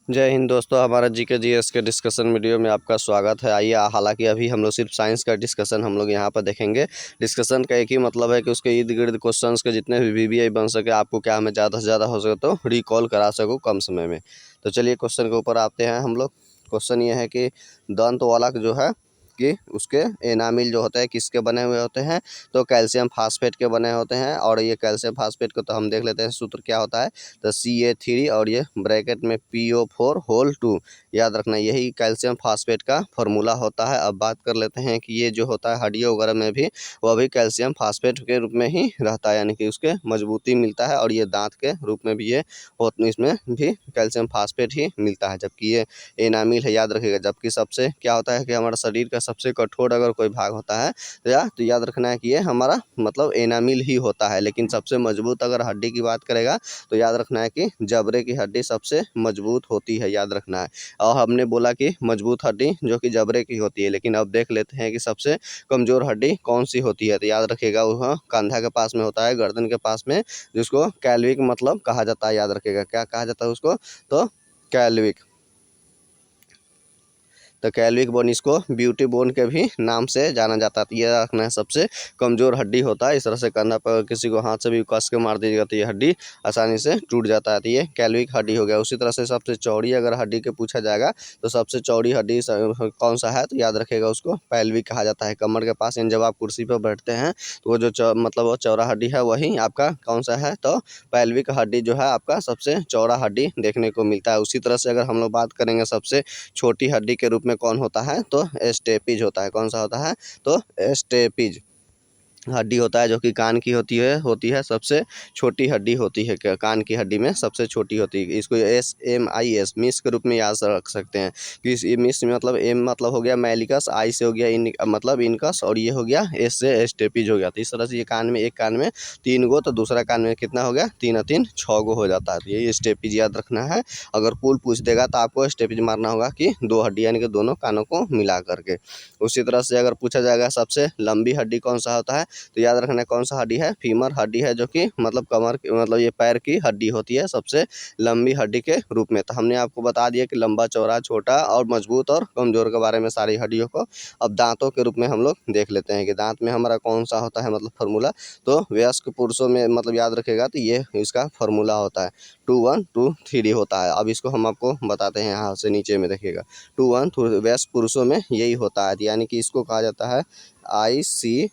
जय हिंद दोस्तों, हमारा जीके जीएस के डिस्कशन वीडियो में आपका स्वागत है। आइए, हालांकि अभी हम लोग सिर्फ साइंस का डिस्कशन हम लोग यहाँ पर देखेंगे। डिस्कशन का एक ही मतलब है कि उसके इर्द गिर्द क्वेश्चंस के जितने भी वीवीआई बन सके, आपको क्या हमें ज़्यादा से ज़्यादा हो सके तो रिकॉल करा सकूँ कम समय में। तो चलिए क्वेश्चन के ऊपर आते हैं हम लोग। क्वेश्चन ये है कि दंत वाला जो है कि उसके एनामिल जो होते हैं किसके बने हुए होते हैं, तो कैल्शियम फास्फेट के बने होते हैं। और ये कैल्शियम फास्फेट को तो हम देख लेते हैं, सूत्र क्या होता है, तो Ca3 और ये ब्रैकेट में PO4 होल 2, याद रखना यही कैल्शियम फास्फेट का फॉर्मूला होता है। अब बात कर लेते हैं कि ये जो होता है हड्डियों वगैरह में भी वह भी कैल्शियम फास्फेट के रूप में ही रहता है, यानी कि उसके मजबूती मिलता है। और ये दांत के रूप में भी ये इसमें भी कैल्शियम फास्फेट ही मिलता है, जबकि ये एनामिल है, याद रखिएगा। जबकि सबसे क्या होता है कि हमारा शरीर का सबसे कठोर अगर कोई भाग होता है तो याद रखना है कि ये हमारा मतलब एनामिल ही होता है। लेकिन सबसे मजबूत अगर हड्डी की बात करेगा तो याद रखना है कि जबड़े की हड्डी सबसे मजबूत होती है, याद रखना है। और हमने बोला कि मजबूत हड्डी जो कि जबड़े की होती है, लेकिन अब देख लेते हैं कि सबसे कमज़ोर हड्डी कौन सी होती है। तो याद रखिएगा वह कंधा के पास में होता है, गर्दन के पास में, जिसको कैल्विक मतलब कहा जाता है। याद रखिएगा क्या कहा जाता है उसको, तो कैल्विक। तो कैल्विक बोन, इसको ब्यूटी बोन के भी नाम से जाना जाता है। तो ये रखना है सबसे कमज़ोर हड्डी होता है। इस तरह से कंधा पर किसी को हाथ से भी कस के मार दीजिएगा तो ये हड्डी आसानी से टूट जाता है। तो ये कैल्विक हड्डी हो गया। उसी तरह से सबसे चौड़ी अगर हड्डी के पूछा जाएगा तो सबसे चौड़ी हड्डी कौन सा है, तो याद रखेगा उसको पैल्विक कहा जाता है। कमर के पास, यानी जब आप कुर्सी पर बैठते हैं तो वो जो मतलब वो चौड़ा हड्डी है वही आपका कौन सा है, तो पैल्विक हड्डी जो है आपका सबसे चौड़ा हड्डी देखने को मिलता है। उसी तरह से अगर हम लोग बात करेंगे सबसे छोटी हड्डी के रूप में कौन होता है, तो स्टेपिज होता है। कौन सा होता है, तो स्टेपिज हड्डी होता है, जो कि कान की होती है सबसे छोटी हड्डी होती है। कान की हड्डी में सबसे छोटी होती है। इसको SMIS मिस के रूप में याद रख सकते हैं कि इस मिस मतलब M मतलब हो गया मैलिकस, I से हो गया मतलब इनकस, और ये हो गया S से स्टेपिज हो गया। तो इस तरह से ये कान में, एक कान में 3 गो, तो दूसरा कान में कितना हो गया, 3 और 3 6 गो हो जाता है। तो ये स्टेपिज याद रखना है। अगर कुल पूछ देगा तो आपको स्टेपिज मारना होगा कि 2 हड्डी, यानी कि दोनों कानों को मिला करके। उसी तरह से अगर पूछा जाएगा सबसे लंबी हड्डी कौन सा होता है, तो याद रखना कौन सा हड्डी है, फीमर हड्डी है, जो कि मतलब कमर मतलब ये पैर की हड्डी होती है सबसे लंबी हड्डी के रूप में। तो हमने आपको बता दिया कि लंबा, चौड़ा, छोटा और मजबूत और कमजोर के बारे में सारी हड्डियों को। अब दांतों के रूप में हम लोग देख लेते हैं कि दांत में हमारा कौन सा होता है मतलब फार्मूला। तो वयस्क पुरुषों में मतलब याद रखेगा तो ये इसका फार्मूला होता है 2 1 2 3 होता है। अब इसको हम आपको बताते हैं, यहाँ से नीचे में देखिएगा 2 1 वयस्क पुरुषों में यही होता है, यानी कि इसको कहा जाता है IC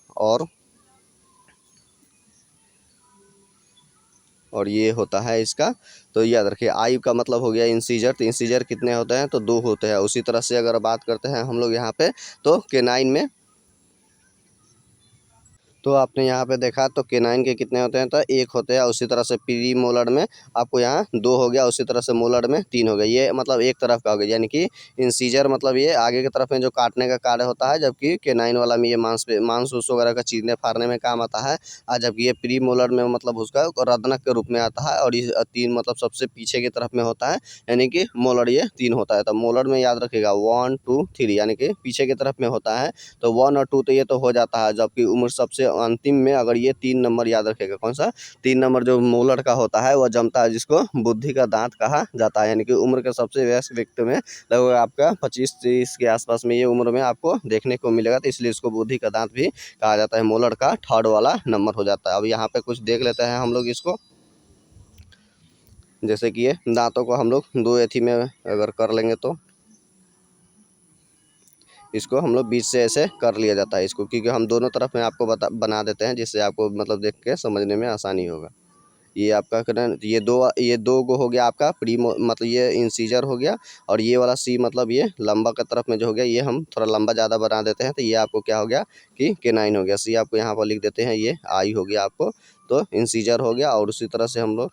और ये होता है इसका। तो याद रखिए आई का मतलब हो गया इंसीजर। तो इंसीजर कितने होते हैं, तो 2 होते हैं। उसी तरह से अगर बात करते हैं हम लोग यहाँ पे, तो केनाइन में, तो आपने यहाँ पे देखा तो केनाइन के कितने होते हैं, तो 1 होते हैं। उसी तरह से प्री मोलर में आपको यहाँ 2 हो गया। उसी तरह से मोलर में 3 हो गया। ये मतलब एक तरफ का हो गया, यानी कि इंसीजर मतलब ये आगे की तरफ में जो काटने का कार्य होता है, जबकि केनाइन वाला में ये मांस उस वगैरह का चीरने फाड़ने में काम आता है। और जबकि ये प्री मोलर में मतलब उसका रदनक के रूप में आता है। और ये 3 मतलब सबसे पीछे की तरफ में होता है, यानी कि मोलर ये 3 होता है। तो मोलर में याद रखिएगा 1 2 3, यानी कि पीछे की तरफ में होता है। तो 1 और 2 तो ये तो हो जाता है, जबकि उम्र सबसे अंतिम में अगर ये 3 नंबर याद रखेगा, कौन सा 3 नंबर जो मोलर का होता है वह जमता है, जिसको बुद्धि का दांत कहा जाता है। यानी कि उम्र के सबसे वयस्क व्यक्ति में लगभग आपका 25-30 के आसपास में ये उम्र में आपको देखने को मिलेगा। तो इसलिए इसको बुद्धि का दांत भी कहा जाता है। मोलर का 3rd वाला नंबर हो जाता है। अब यहाँ पे कुछ देख लेते हैं हम लोग इसको, जैसे कि ये दांतों को हम लोग 2 एथी में अगर कर लेंगे तो इसको हम लोग बीच से ऐसे कर लिया जाता है इसको, क्योंकि हम दोनों तरफ में आपको बना देते हैं, जिससे आपको मतलब देख के समझने में आसानी होगा। ये आपका ये दो गो हो गया आपका मतलब ये इंसीजर हो गया। और ये वाला C मतलब ये लंबा की तरफ में जो हो गया, ये हम थोड़ा लंबा ज़्यादा बना देते हैं। तो ये आपको क्या हो गया कि केनाइन हो गया। C आपको यहाँ पर लिख देते हैं, ये I हो गया आपको, तो इंसीजर हो गया। और उसी तरह से हम लोग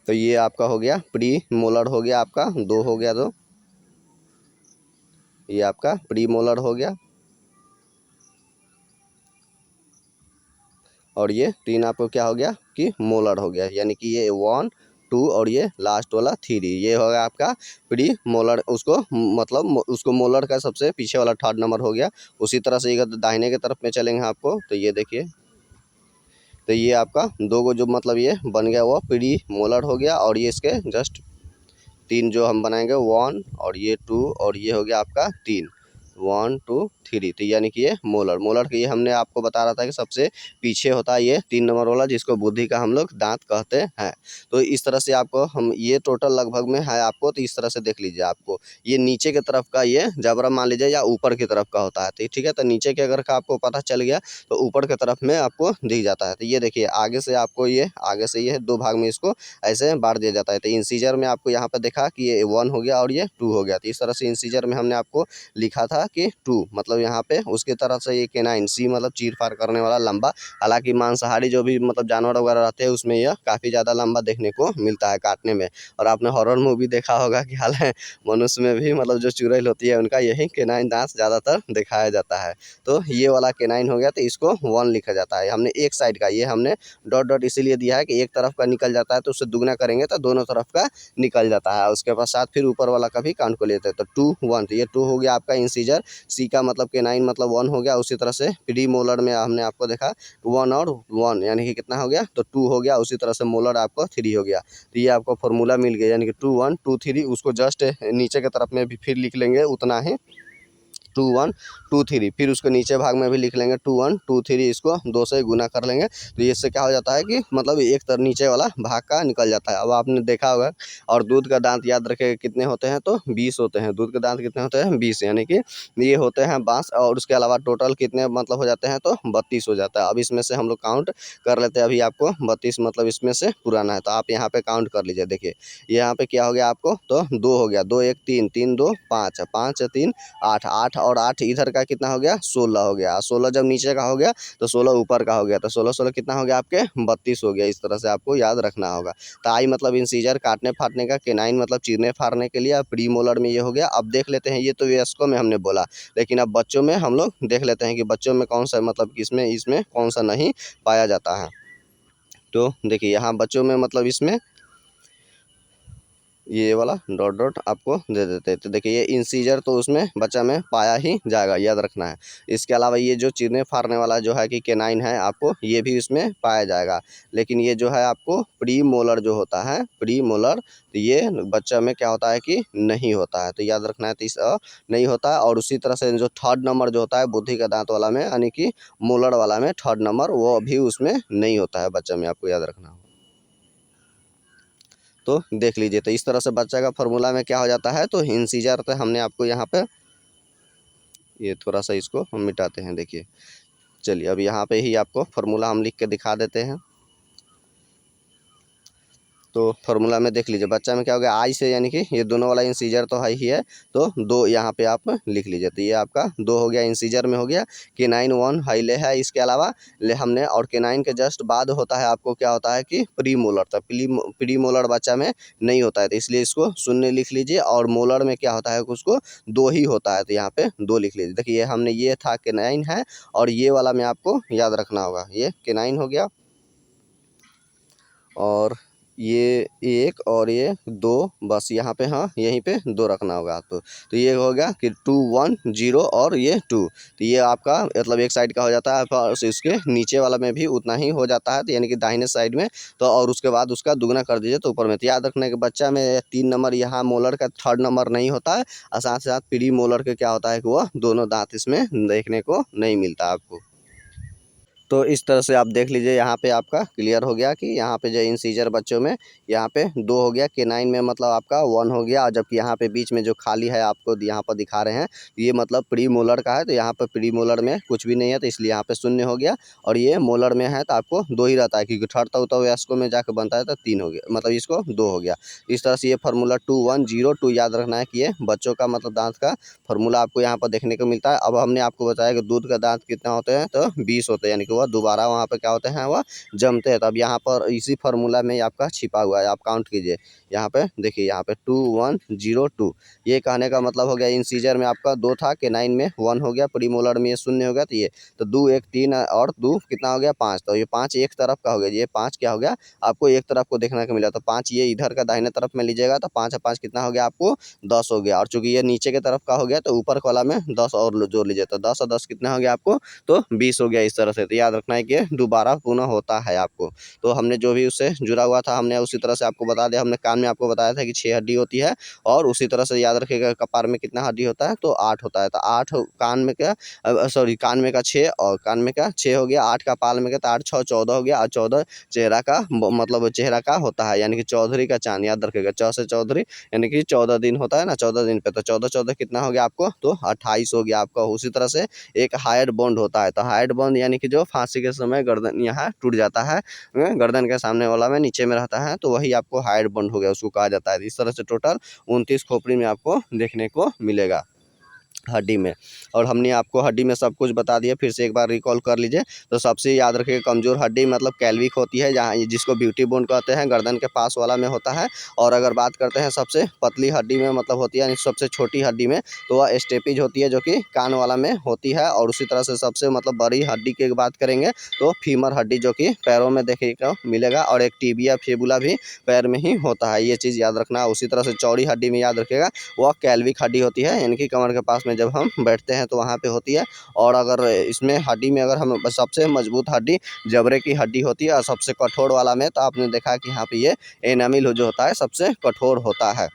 तो ये आपका हो गया प्री मोलर हो गया, आपका 2 हो गया। तो ये आपका प्री मोलर हो गया। और ये 3 आपको क्या हो गया कि मोलर हो गया, यानी कि ये 1 2 और ये लास्ट वाला 3, ये होगा आपका प्री मोलर। उसको मतलब उसको मोलर का सबसे पीछे वाला 3rd नंबर हो गया। उसी तरह से अगर दाहिने की तरफ में चलेंगे आपको, तो ये देखिए तो ये आपका दो गो जो मतलब ये बन गया वो प्री मोलर हो गया, और ये इसके जस्ट 3 जो हम बनाएंगे 1 और ये 2 और ये हो गया आपका 3, 1 2 3। तो यानी कि ये मोलर के ये हमने आपको बता रहा था कि सबसे पीछे होता है ये 3 नंबर वाला, जिसको बुद्धि का हम लोग दांत कहते हैं। तो इस तरह से आपको हम ये टोटल लगभग में है आपको, तो इस तरह से देख लीजिए। आपको ये नीचे की तरफ का ये जबड़ा मान लीजिए या ऊपर की तरफ का होता है, तो ठीक है। तो नीचे के अगर का आपको पता चल गया तो ऊपर की तरफ में आपको दिख जाता है। तो ये देखिए आगे से आपको ये आगे से ये 2 भाग में इसको ऐसे बांट दिया जाता है। तो इंसीजर में आपको यहाँ पे देखा कि ये 1 हो गया और ये 2 हो गया। तो इस तरह से इंसीजर में हमने आपको लिखा था कि 2 मतलब यहाँ पे उसकी तरफ से ये केनाइन, सी मतलब चीर फाड़ करने वाला लंबा। हालांकि मांसाहारी जो भी मतलब जानवर वगैरह रहते हैं उसमें यह काफ़ी ज़्यादा लंबा देखने को मिलता है काटने में। और आपने हॉरर मूवी देखा होगा कि हालांकि मनुष्य में भी मतलब जो चुड़ैल होती है उनका यही केनाइन दांत ज़्यादातर दिखाया जाता है। तो ये वाला केनाइन हो गया, तो इसको 1 लिखा जाता है। हमने एक साइड का ये हमने डॉट डॉट इसीलिए दिया है कि एक तरफ का निकल जाता है तो उससे दुगना करेंगे तो दोनों तरफ का निकल जाता है। उसके पश्चात फिर ऊपर वाला का भी काउंट को लेते हैं। तो 2 1, तो ये 2 हो गया आपका इंसीजर। सी का मतलब केनाइन मतलब 1 हो गया। उसी तरह से प्री मोलर में हमने आपको देखा 1 और 1 यानी कि कितना हो गया, तो 2 हो गया। उसी तरह से मोलर आपको 3 हो गया। तो ये आपको फॉर्मूला मिल गया, यानी कि 2 1 2 3। उसको जस्ट नीचे की तरफ में भी फिर लिख लेंगे उतना ही 2 1 2 3। फिर उसको नीचे भाग में भी लिख लेंगे 2 1 2 3, इसको 2 से गुना कर लेंगे। तो इससे क्या हो जाता है कि मतलब एक तरह नीचे वाला भाग का निकल जाता है। अब आपने देखा होगा। और दूध का दांत याद रखे कितने होते हैं, तो 20 होते हैं। दूध के दांत कितने होते हैं, 20, यानी कि ये होते हैं 22। और उसके अलावा टोटल कितने मतलब हो जाते हैं, तो 32 हो जाता है। अब इसमें से हम लोग काउंट कर लेते हैं। अभी आपको 32 मतलब इसमें से पुराना है, तो आप यहाँ पे काउंट कर लीजिए। देखिए यहाँ पे क्या हो गया आपको, तो 2 हो गया, 2 1 3 3 2 5 5 3 8 8 और 8 इधर का कितना हो गया, 16 हो गया। 16 जब नीचे का हो गया तो 16 ऊपर का हो गया, तो 16 16 कितना हो गया आपके 32 हो गया। इस तरह से आपको याद रखना होगा। तो आई मतलब इंसीजर काटने फाटने का, केनाइन मतलब चीरने फाड़ने के लिए, प्री मोलर में ये हो गया। अब देख लेते हैं, ये तो वयस्कों में हमने बोला, लेकिन अब बच्चों में हम लोग देख लेते हैं कि बच्चों में कौन सा मतलब इसमें इसमें कौन सा नहीं पाया जाता है। तो देखिए यहाँ बच्चों में मतलब इसमें ये वाला डॉट डॉट आपको दे देते हैं। तो देखिए ये इंसीजर तो उसमें बच्चा में पाया ही जाएगा, याद रखना है। इसके अलावा ये जो चीरने फाड़ने वाला जो है कि केनाइन है, आपको ये भी उसमें पाया जाएगा। लेकिन ये जो है आपको प्री मोलर जो होता है, प्री मोलर, तो ये बच्चा में क्या होता है कि नहीं होता है। तो याद रखना है, तो इस नहीं होता है। और उसी तरह से जो 3rd नंबर जो होता है बुद्धि का दांत वाला में, यानी कि मोलर वाला में 3rd नंबर, वो भी उसमें नहीं होता है बच्चा में, आपको याद रखना हो। तो देख लीजिए, तो इस तरह से बच्चा का फॉर्मूला में क्या हो जाता है, तो इंसीजर तो हमने आपको यहाँ पे ये थोड़ा सा इसको हम मिटाते हैं। देखिए चलिए अब यहाँ पे ही आपको फॉर्मूला हम लिख के दिखा देते हैं। तो फार्मूला में देख लीजिए बच्चा में क्या हो गया, आई से, यानी कि ये दोनों वाला इंसीजर तो है ही है, तो 2 यहाँ पे आप लिख लीजिए। तो ये आपका 2 हो गया, इंसीजर में हो गया। केनाइन 1 हाईले है। इसके अलावा ले हमने, और केनाइन के जस्ट बाद होता है आपको क्या होता है कि प्री मोलर। तो प्री मोलर बच्चा में नहीं होता है, तो इसलिए इसको 0 लिख लीजिए। और मोलर में क्या होता है कि उसको 2 ही होता है, तो यहाँ पे 2 लिख लीजिए। देखिए हमने ये था केनाइन है, और ये वाला में आपको याद रखना होगा, ये केनाइन हो गया। और ये 1 और ये 2, बस यहाँ पे हाँ यहीं पे 2 रखना होगा आपको। तो ये हो गया कि 2 1 0 और ये 2। तो ये आपका मतलब एक साइड का हो जाता है, और इसके नीचे वाला में भी उतना ही हो जाता है, तो यानी कि दाहिने साइड में। तो और उसके बाद उसका दुगना कर दीजिए तो ऊपर में। तो याद रखने के बच्चा में 3 नंबर यहाँ मोलर का 3rd नंबर नहीं होता है, और साथ साथ प्री मोलर के क्या होता है कि वो दोनों दांत इसमें देखने को नहीं मिलता आपको। तो इस तरह से आप देख लीजिए, यहाँ पे आपका क्लियर हो गया कि यहाँ पे जो इंसीजर बच्चों में यहाँ पे 2 हो गया, केनाइन में मतलब आपका 1 हो गया। और जबकि यहाँ पे बीच में जो खाली है आपको यहाँ पर दिखा रहे हैं, ये मतलब प्री मोलर का है। तो यहाँ पर प्री मोलर में कुछ भी नहीं है, तो इसलिए यहाँ पे 0 हो गया। और ये मोलर में है तो आपको 2 ही रहता है, क्योंकि 3rd तो वयस्कों में जाकर बनता है, तो 3 हो गया, मतलब इसको 2 हो गया। इस तरह से ये फार्मूला 2 1 0 2 याद रखना है कि ये बच्चों का मतलब दांत का फार्मूला आपको यहाँ पर देखने को मिलता है। अब हमने आपको बताया कि दूध का दांत कितना होते हैं, तो 20 होते हैं, यानी कि वह दोबारा वहाँ पर क्या होते हैं, वह जमते हैं। तो अब यहाँ पर इसी फार्मूला में आपका छिपा हुआ है, आप काउंट कीजिए। यहाँ पे देखिए, यहाँ पे 2 1 0 2। ये कहने का मतलब हो गया इंसीजर में आपका 2 था, केनाइन में 1 हो गया, प्रीमोलर में ये 0 हो गया। तो ये तो 2 1 3 और 2 कितना हो गया, 5। तो ये 5 एक तरफ का हो गया, ये 5 क्या हो गया आपको एक तरफ को देखने को मिला। तो 5 ये इधर का दाहिने तरफ में लीजिएगा, तो 5 5 कितना हो गया आपको 10 हो गया। और चूंकि ये नीचे की तरफ का हो गया, तो ऊपर वाला में 10 और जोड़ लीजिए, तो 10 और 10 कितना हो गया आपको, तो 20 हो गया। इस तरह से तो याद रखना है कि दोबारा पुनः होता है आपको। तो हमने जो भी उससे जुड़ा हुआ था हमने उसी तरह से आपको बता दिया। हमने कान में आपको बताया था कि 6 हड्डी होती है, और उसी तरह से याद रखिएगा कपार में कितना हड्डी होता है, तो 8 होता है। तो 8 कान में का सॉरी कान में का 6, और कान में का 6 हो गया, 8 का पाल में का, तो 8 6 14 हो गया, और 14 चेहरा का मतलब चेहरा का होता है, यानी कि चौधरी का चांद। याद रखिएगा च से चौधरी, यानी कि 14 दिन होता है ना, 14 दिन पे, तो 14 14 कितना हो गया आपको, तो 28 हो गया आपका। उसी तरह से एक हाइड बॉन्ड होता है, तो हाइड बॉन्ड यानी कि जो फांसी के समय गर्दन यहाँ टूट जाता है, गर्दन के सामने वाला में नीचे में रहता है, तो वही आपको हाइड बॉन्ड हो गया, उसको कहा जाता है। इस तरह से टोटल 29 खोपड़ी में आपको देखने को मिलेगा हड्डी में। और हमने आपको हड्डी में सब कुछ बता दिया, फिर से एक बार रिकॉल कर लीजिए। तो सबसे याद रखिए कमज़ोर हड्डी मतलब कैल्विक होती है, जहाँ जिसको ब्यूटी बोन कहते हैं, गर्दन के पास वाला में होता है। और अगर बात करते हैं सबसे पतली हड्डी में मतलब होती है, यानी सबसे छोटी हड्डी में, तो वह स्टेपिज होती है, जो कि कान वाला में होती है। और उसी तरह से सबसे मतलब बड़ी हड्डी की बात करेंगे तो फीमर हड्डी, जो कि पैरों में देखने को मिलेगा, और एक टिबिया फिबुला भी पैर में ही होता है, ये चीज़ याद रखना। उसी तरह से चौड़ी हड्डी में याद रखिएगा वह कैल्विक हड्डी होती है, यानी कि कमर के पास में जब हम बैठते हैं तो वहाँ पे होती है। और अगर इसमें हड्डी में अगर हम सबसे मजबूत हड्डी जबड़े की हड्डी होती है, और सबसे कठोर वाला में तो आपने देखा कि यहाँ पे ये एनामिल जो होता है सबसे कठोर होता है।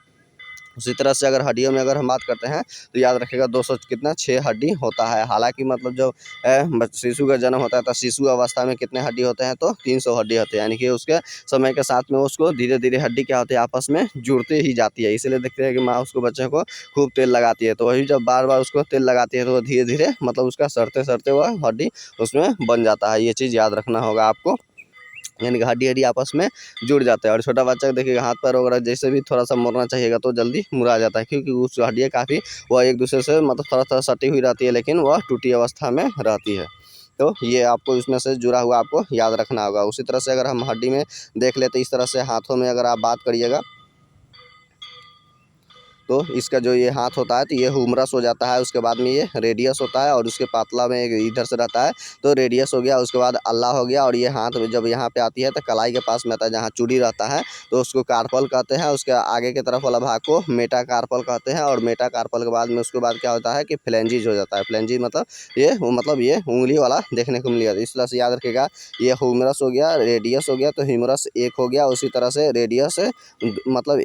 उसी तरह से अगर हड्डियों में अगर हम बात करते हैं तो याद रखिएगा 200 कितना 6 हड्डी होता है। हालांकि मतलब जब शिशु का जन्म होता है तो शिशु अवस्था में कितने हड्डी होते हैं, तो 300 हड्डी होते हैं, यानी कि उसके समय के साथ में उसको धीरे धीरे हड्डी क्या होती है आपस में जुड़ते ही जाती है। इसलिए देखते हैं कि माँ उसको बच्चे को खूब तेल लगाती है, तो वही जब बार बार उसको तेल लगाती है तो वो धीरे धीरे मतलब उसका सड़ते सड़ते वह हड्डी उसमें बन जाता है। ये चीज़ याद रखना होगा आपको, यानी कि हड्डी हड्डी आपस में जुड़ जाता है। और छोटा बच्चा देखिए हाथ पैर वगैरह जैसे भी थोड़ा सा मुड़ना चाहिएगा तो जल्दी मुड़ा जाता है, क्योंकि उस हड्डियाँ काफ़ी वह एक दूसरे से मतलब थोड़ा थोड़ा सटी हुई रहती है, लेकिन वह टूटी अवस्था में रहती है। तो ये आपको इसमें से जुड़ा हुआ आपको याद रखना होगा। उसी तरह से अगर हम हड्डी में देख लेते इस तरह से हाथों में अगर आप बात करिएगा, तो इसका जो ये हाथ होता है तो ये ह्यूमरस हो जाता है, उसके बाद में ये रेडियस होता है, और उसके पातला में एक इधर से रहता है तो रेडियस हो गया, उसके बाद अल्लाह हो गया। और ये हाथ जब यहाँ पे आती है तो कलाई के पास में आता है जहाँ चूड़ी रहता है, तो उसको कार्पल कहते हैं। उसके आगे की तरफ वाला भाग को मेटा कार्पल कहते हैं, और मेटा कार्पल के बाद में उसके बाद क्या होता है कि फ्लेंजिज हो जाता है। फ्लेंजिज मतलब ये उंगली वाला देखने को मिलेगा। इस तरह से याद रखिएगा ये ह्यूमरस हो गया, रेडियस हो गया, तो ह्यूमरस एक हो गया, उसी तरह से रेडियस मतलब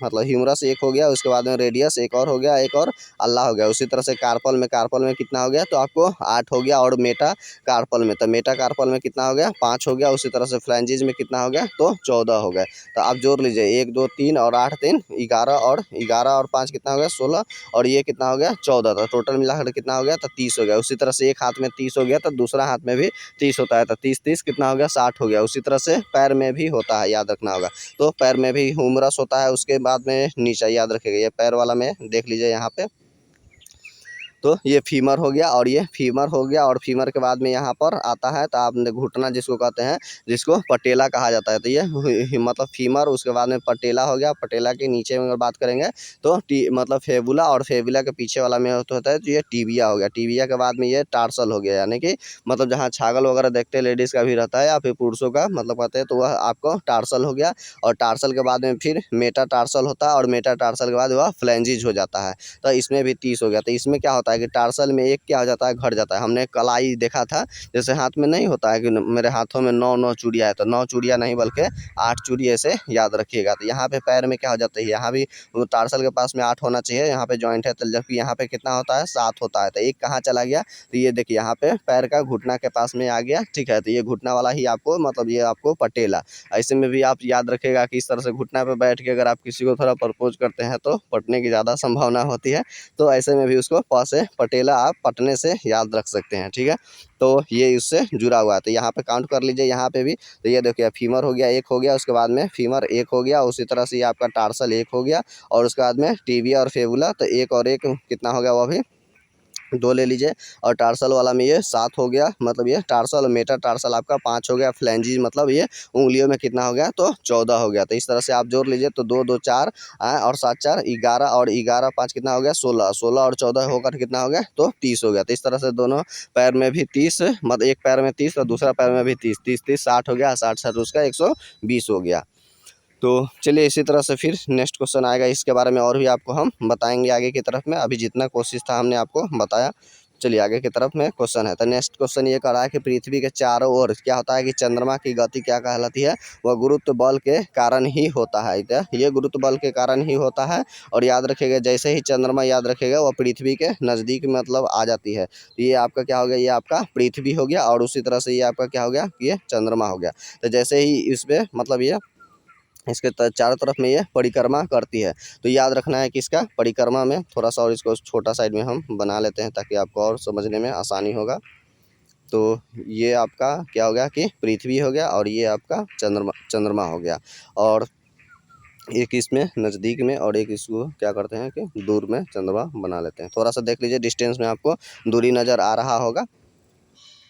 मतलब ह्यूमरस एक हो गया, उसके बाद में रेडियस एक और हो गया, एक और अल्लाह हो गया। उसी तरह से कार्पल में कितना हो गया, तो आपको 8 हो गया। और मेटा कार्पल में कितना हो गया, 5 हो गया। उसी तरह से फ्लैंजिज में कितना हो गया, तो 14 हो गए। तो आप जोड़ लीजिए 1 2 3 और 8 3 11 और 5 कितना हो गया 16, और ये कितना हो गया 14। तो टोटल मिलाकर कितना हो गया, तो 30 हो गया। उसी तरह से एक हाथ में 30 हो गया तो दूसरा हाथ में भी 30 होता है, तो 30 30 कितना हो गया 60 हो गया। उसी तरह से पैर में भी होता है, याद रखना होगा। तो पैर में भी ह्यूमरस होता है, उसके बाद में नीचा याद रखिएगा ये पैर वाला में देख लीजिए यहाँ पे, तो ये फीमर हो गया, और ये फीमर हो गया। और फीमर के बाद में यहाँ पर आता है तो आपने घुटना जिसको कहते हैं, जिसको पटेला कहा जाता है, तो ये मतलब फीमर। उसके बाद में पटेला हो गया। पटेला के नीचे में अगर बात करेंगे तो मतलब फेबुला, और फेबुला के पीछे वाला में होता है तो ये टीबिया हो गया। टीबिया के बाद में ये टार्सल हो गया, यानी कि मतलब जहाँ छागल वगैरह देखते हैं लेडीज़ का भी रहता है या फिर पुरुषों का मतलब कहते हैं, तो वह आपको टार्सल हो गया। और टार्सल के बाद में फिर मेटा टार्सल होता है, और मेटा टार्सल के बाद वह फ्लैंजिज हो जाता है, तो इसमें भी 30 हो गया। तो इसमें क्या होता है कि टार्सल में एक क्या हो जाता है, घट जाता है। हमने कलाई देखा था, जैसे हाथ में नहीं होता है कि मेरे हाथों में 9 चूड़ियाँ है, तो 9 चूड़ियाँ नहीं बल्कि 8 चूड़ी ऐसे याद रखिएगा। तो यहाँ पे पैर में क्या हो जाता है, यहाँ भी वो टार्सल के पास में 8 होना चाहिए, यहाँ पे जॉइंट है, तो जबकि यहाँ पे कितना होता है 7 होता है। तो एक कहाँ चला गया, तो ये देखिए यहाँ पे पैर का घुटना के पास में आ गया, ठीक है। तो ये घुटना वाला ही आपको मतलब ये आपको पटेला। ऐसे में भी आप याद रखिएगा कि इस तरह से घुटना पे बैठ के अगर आप किसी को थोड़ा प्रपोज करते हैं तो पटने की ज़्यादा संभावना होती है। तो ऐसे में भी उसको प से पटेला आप पटने से याद रख सकते हैं, ठीक है। तो ये इससे जुड़ा हुआ है। तो यहाँ पे काउंट कर लीजिए, यहाँ पे भी तो ये देखिए फीमर हो गया, एक हो गया। उसके बाद में फीमर एक हो गया। उसी तरह से ये आपका टार्सल एक हो गया, और उसके बाद में टिबिया और फेबुला, तो एक और एक कितना हो गया, वह भी 2 ले लीजिए। और टार्सल वाला में ये 7 हो गया, मतलब ये टार्सल। मेटा टार्सल आपका 5 हो गया। फ्लैंजिज मतलब ये उंगलियों में कितना हो गया, तो 14 हो गया। तो इस तरह से आप जोड़ लीजिए, तो 2 2 4 और 7 4 11, और 11 5 कितना हो गया 16, 16 और 14 होकर कितना हो गया, तो 30 हो गया। तो इस तरह से दोनों पैर में भी 30, मतलब एक पैर में 30 और दूसरा पैर में भी 30 30 30 60 हो गया। 60 60 उसका 120 हो गया। तो चलिए इसी तरह से फिर नेक्स्ट क्वेश्चन आएगा, इसके बारे में और भी आपको हम बताएंगे आगे की तरफ में। अभी जितना कोशिश था हमने आपको बताया। चलिए आगे की तरफ में क्वेश्चन है। तो नेक्स्ट क्वेश्चन ये कर रहा है कि पृथ्वी के चारों ओर क्या होता है कि चंद्रमा की गति क्या कहलाती है, वह गुरुत्व बल के कारण ही होता है। ये गुरुत्व बल के कारण ही होता है। और याद रखिएगा जैसे ही चंद्रमा याद रखिएगा वह पृथ्वी के नज़दीक मतलब आ जाती है। तो ये आपका क्या हो गया, ये आपका पृथ्वी हो गया और उसी तरह से ये आपका क्या हो गया, ये चंद्रमा हो गया। तो जैसे ही इसमें मतलब ये इसके चारों तरफ में ये परिक्रमा करती है। तो याद रखना है कि इसका परिक्रमा में थोड़ा सा और इसको छोटा साइड में हम बना लेते हैं ताकि आपको और समझने में आसानी होगा। तो ये आपका क्या हो गया कि पृथ्वी हो गया और ये आपका चंद्रमा हो गया। और एक इसमें नज़दीक में और एक इसको क्या करते हैं कि दूर में चंद्रमा बना लेते हैं। थोड़ा सा देख लीजिए डिस्टेंस में आपको दूरी नज़र आ रहा होगा।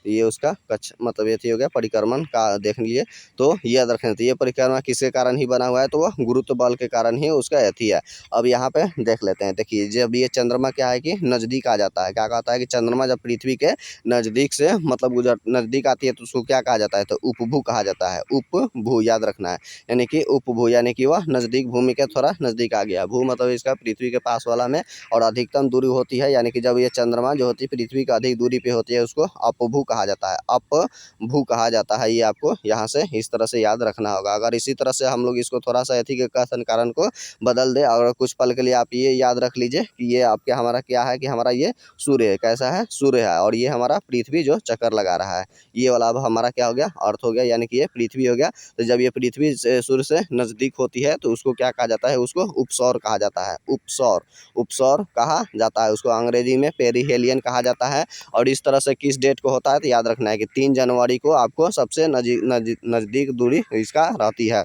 ये उसका कक्ष मतलब ये हो गया परिक्रमण का देख लीजिए। तो ये याद रखें, तो ये परिक्रमा किसके कारण ही बना हुआ है, तो वह गुरुत्व बल के कारण ही उसका अथी है। अब यहाँ पे देख लेते हैं। देखिए जब ये चंद्रमा क्या है कि नज़दीक आ जाता है, क्या कहता है कि चंद्रमा जब पृथ्वी के नज़दीक से मतलब गुजर नज़दीक आती है तो उसको क्या कहा जाता है, तो उपभू कहा जाता है। उपभू याद रखना है, यानी कि उपभू यानी कि वह नज़दीक भूमि के थोड़ा नज़दीक आ गया। भू मतलब इसका पृथ्वी के पास वाला में और अधिकतम दूरी होती है, यानी कि जब ये चंद्रमा जो होती है पृथ्वी का अधिक दूरी पे होती है उसको अपभू कहा जाता है। अपभू कहा जाता है। ये आपको यहाँ से इस तरह से याद रखना होगा। अगर इसी तरह से हम लोग इसको थोड़ा सा एथी के कथन कारण को बदल दे और कुछ पल के लिए आप ये याद रख लीजिए कि ये आपके हमारा क्या है कि हमारा ये सूर्य है। कैसा है, सूर्य है। और ये हमारा पृथ्वी जो चक्कर लगा रहा है। ये वाला अब हमारा क्या हो गया, अर्थ हो गया, यानी कि ये पृथ्वी हो गया। तो जब ये पृथ्वी सूर्य से नज़दीक होती है तो उसको क्या कहा जाता है, उसको उपसौर कहा जाता है। उपसौर, उपसौर कहा जाता है उसको, अंग्रेजी में पेरिहेलियन कहा जाता है। और इस तरह से किस डेट को होता है, तो याद रखना है कि 3 जनवरी को आपको सबसे नज़दीक दूरी इसका रहती है।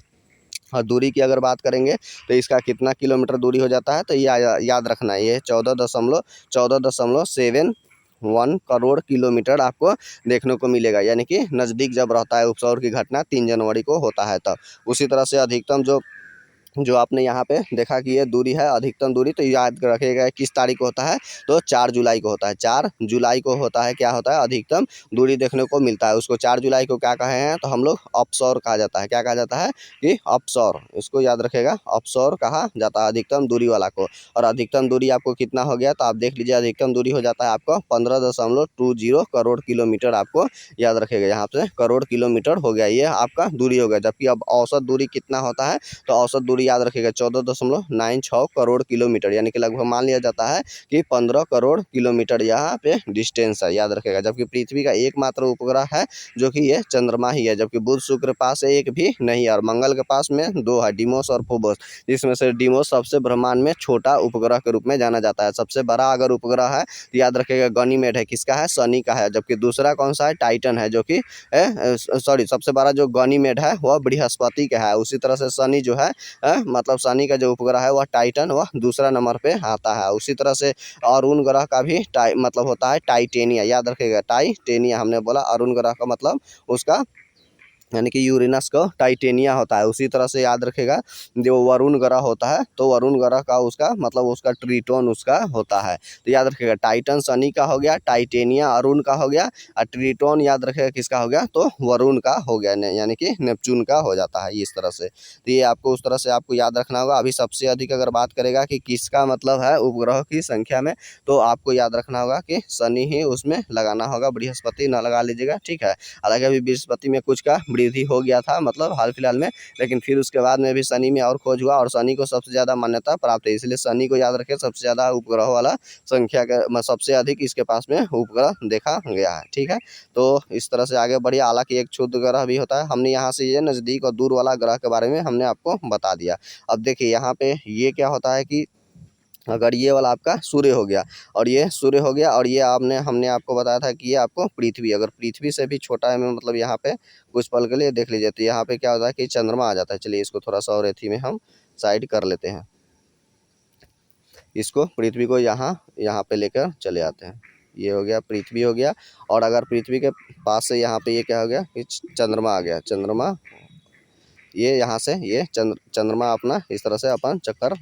और दूरी की अगर बात करेंगे तो इसका कितना किलोमीटर दूरी हो जाता है, तो याद रखना है ये 14.71 करोड़ किलोमीटर आपको देखने को मिलेगा। यानी कि नज़दीक जब रहता है उपसौर की घटना 3 जनवरी को होता है तब। उसी तरह से अधिकतम जो आपने यहाँ पे देखा कि ये दूरी है अधिकतम दूरी, तो याद रखिएगा किस तारीख को होता है, तो 4 जुलाई को होता है। 4 जुलाई को होता है, क्या होता है, अधिकतम दूरी देखने को मिलता है। उसको 4 जुलाई को क्या कहे हैं, तो हम लोग अपसौर कहा जाता है। क्या कहा जाता है कि अपसौर, इसको याद रखेगा, अपसौर कहा जाता है अधिकतम दूरी वाला को। और अधिकतम दूरी आपको कितना हो गया, तो आप देख लीजिए अधिकतम दूरी हो जाता है आपको 15.20 करोड़ किलोमीटर। आपको याद रखेगा यहाँ पे करोड़ किलोमीटर हो गया, ये आपका दूरी हो गया। जबकि अब औसत दूरी कितना होता है, तो औसत दूरी याद रखिएगा 14.96 करोड़ किलोमीटर, यानी कि लगभग मान लिया जाता है कि 15 करोड़ किलोमीटर यहाँ पे डिस्टेंस है, याद रखेगा। जबकि पृथ्वी का एकमात्र उपग्रह है जो कि ये चंद्रमा ही है। जबकि बुध शुक्र पास एक भी नहीं है और मंगल के पास में 2 है, डिमोस और फोबोस। जिसमें से डिमोस सबसे ब्रह्मांड में छोटा उपग्रह के रूप में जाना जाता है। सबसे बड़ा अगर उपग्रह है तो याद रखिएगा गनीमेड है, किसका है, शनि का है। जबकि दूसरा कौन सा है, टाइटन है, जो कि सॉरी सबसे बड़ा जो गनीमेड है वह बृहस्पति का है। उसी तरह से शनि जो है मतलब शनि का जो उपग्रह है वह टाइटन, वह दूसरा नंबर पे आता है। उसी तरह से अरुण ग्रह का भी मतलब होता है टाइटेनिया, याद रखिएगा टाइटेनिया हमने बोला। अरुण ग्रह का मतलब उसका यानी कि यूरेनस का टाइटेनिया होता है। उसी तरह से याद रखेगा जो वरुण ग्रह होता है, तो वरुण ग्रह का उसका मतलब उसका ट्रिटोन उसका होता है। तो याद रखेगा टाइटन शनि का हो गया, टाइटेनिया अरुण का हो गया और ट्रिटोन याद रखेगा किसका हो गया, तो वरुण का हो गया, यानी कि नेपच्यून का हो जाता है इस तरह से। तो ये आपको उस तरह से आपको याद रखना होगा। अभी सबसे अधिक अगर बात करेगा कि किसका मतलब है उपग्रह की संख्या में, तो आपको याद रखना होगा कि शनि ही उसमें लगाना होगा, बृहस्पति ना लगा लीजिएगा, ठीक है। हालांकि अभी बृहस्पति में कुछ का वृद्धि हो गया था मतलब हाल फिलहाल में, लेकिन फिर उसके बाद में भी शनि में और खोज हुआ और शनि को सबसे ज़्यादा मान्यता प्राप्त है। इसलिए शनि को याद रखें सबसे ज़्यादा उपग्रह वाला संख्या का सबसे अधिक इसके पास में उपग्रह देखा गया है, ठीक है। तो इस तरह से आगे बढ़िए। हालांकि एक क्षुद्र ग्रह भी होता है। हमने यहाँ से ये नज़दीक और दूर वाला ग्रह के बारे में हमने आपको बता दिया। अब देखिए यहाँ पे ये क्या होता है कि अगर ये वाला आपका सूर्य हो गया और ये सूर्य हो गया और ये हमने आपको बताया था कि ये आपको पृथ्वी, अगर पृथ्वी से भी छोटा है मतलब यहाँ पे कुछ पल के लिए देख लीजिए, तो यहाँ पे क्या होता है कि चंद्रमा आ जाता है। चलिए इसको थोड़ा सा और एथी में हम साइड कर लेते हैं, इसको पृथ्वी को यहाँ पे लेकर चले आते हैं। ये हो गया पृथ्वी हो गया। और अगर पृथ्वी के पास से यहाँ पे ये क्या हो गया कि चंद्रमा आ गया, चंद्रमा ये यहाँ से ये चंद्रमा अपना इस तरह से अपन चक्कर।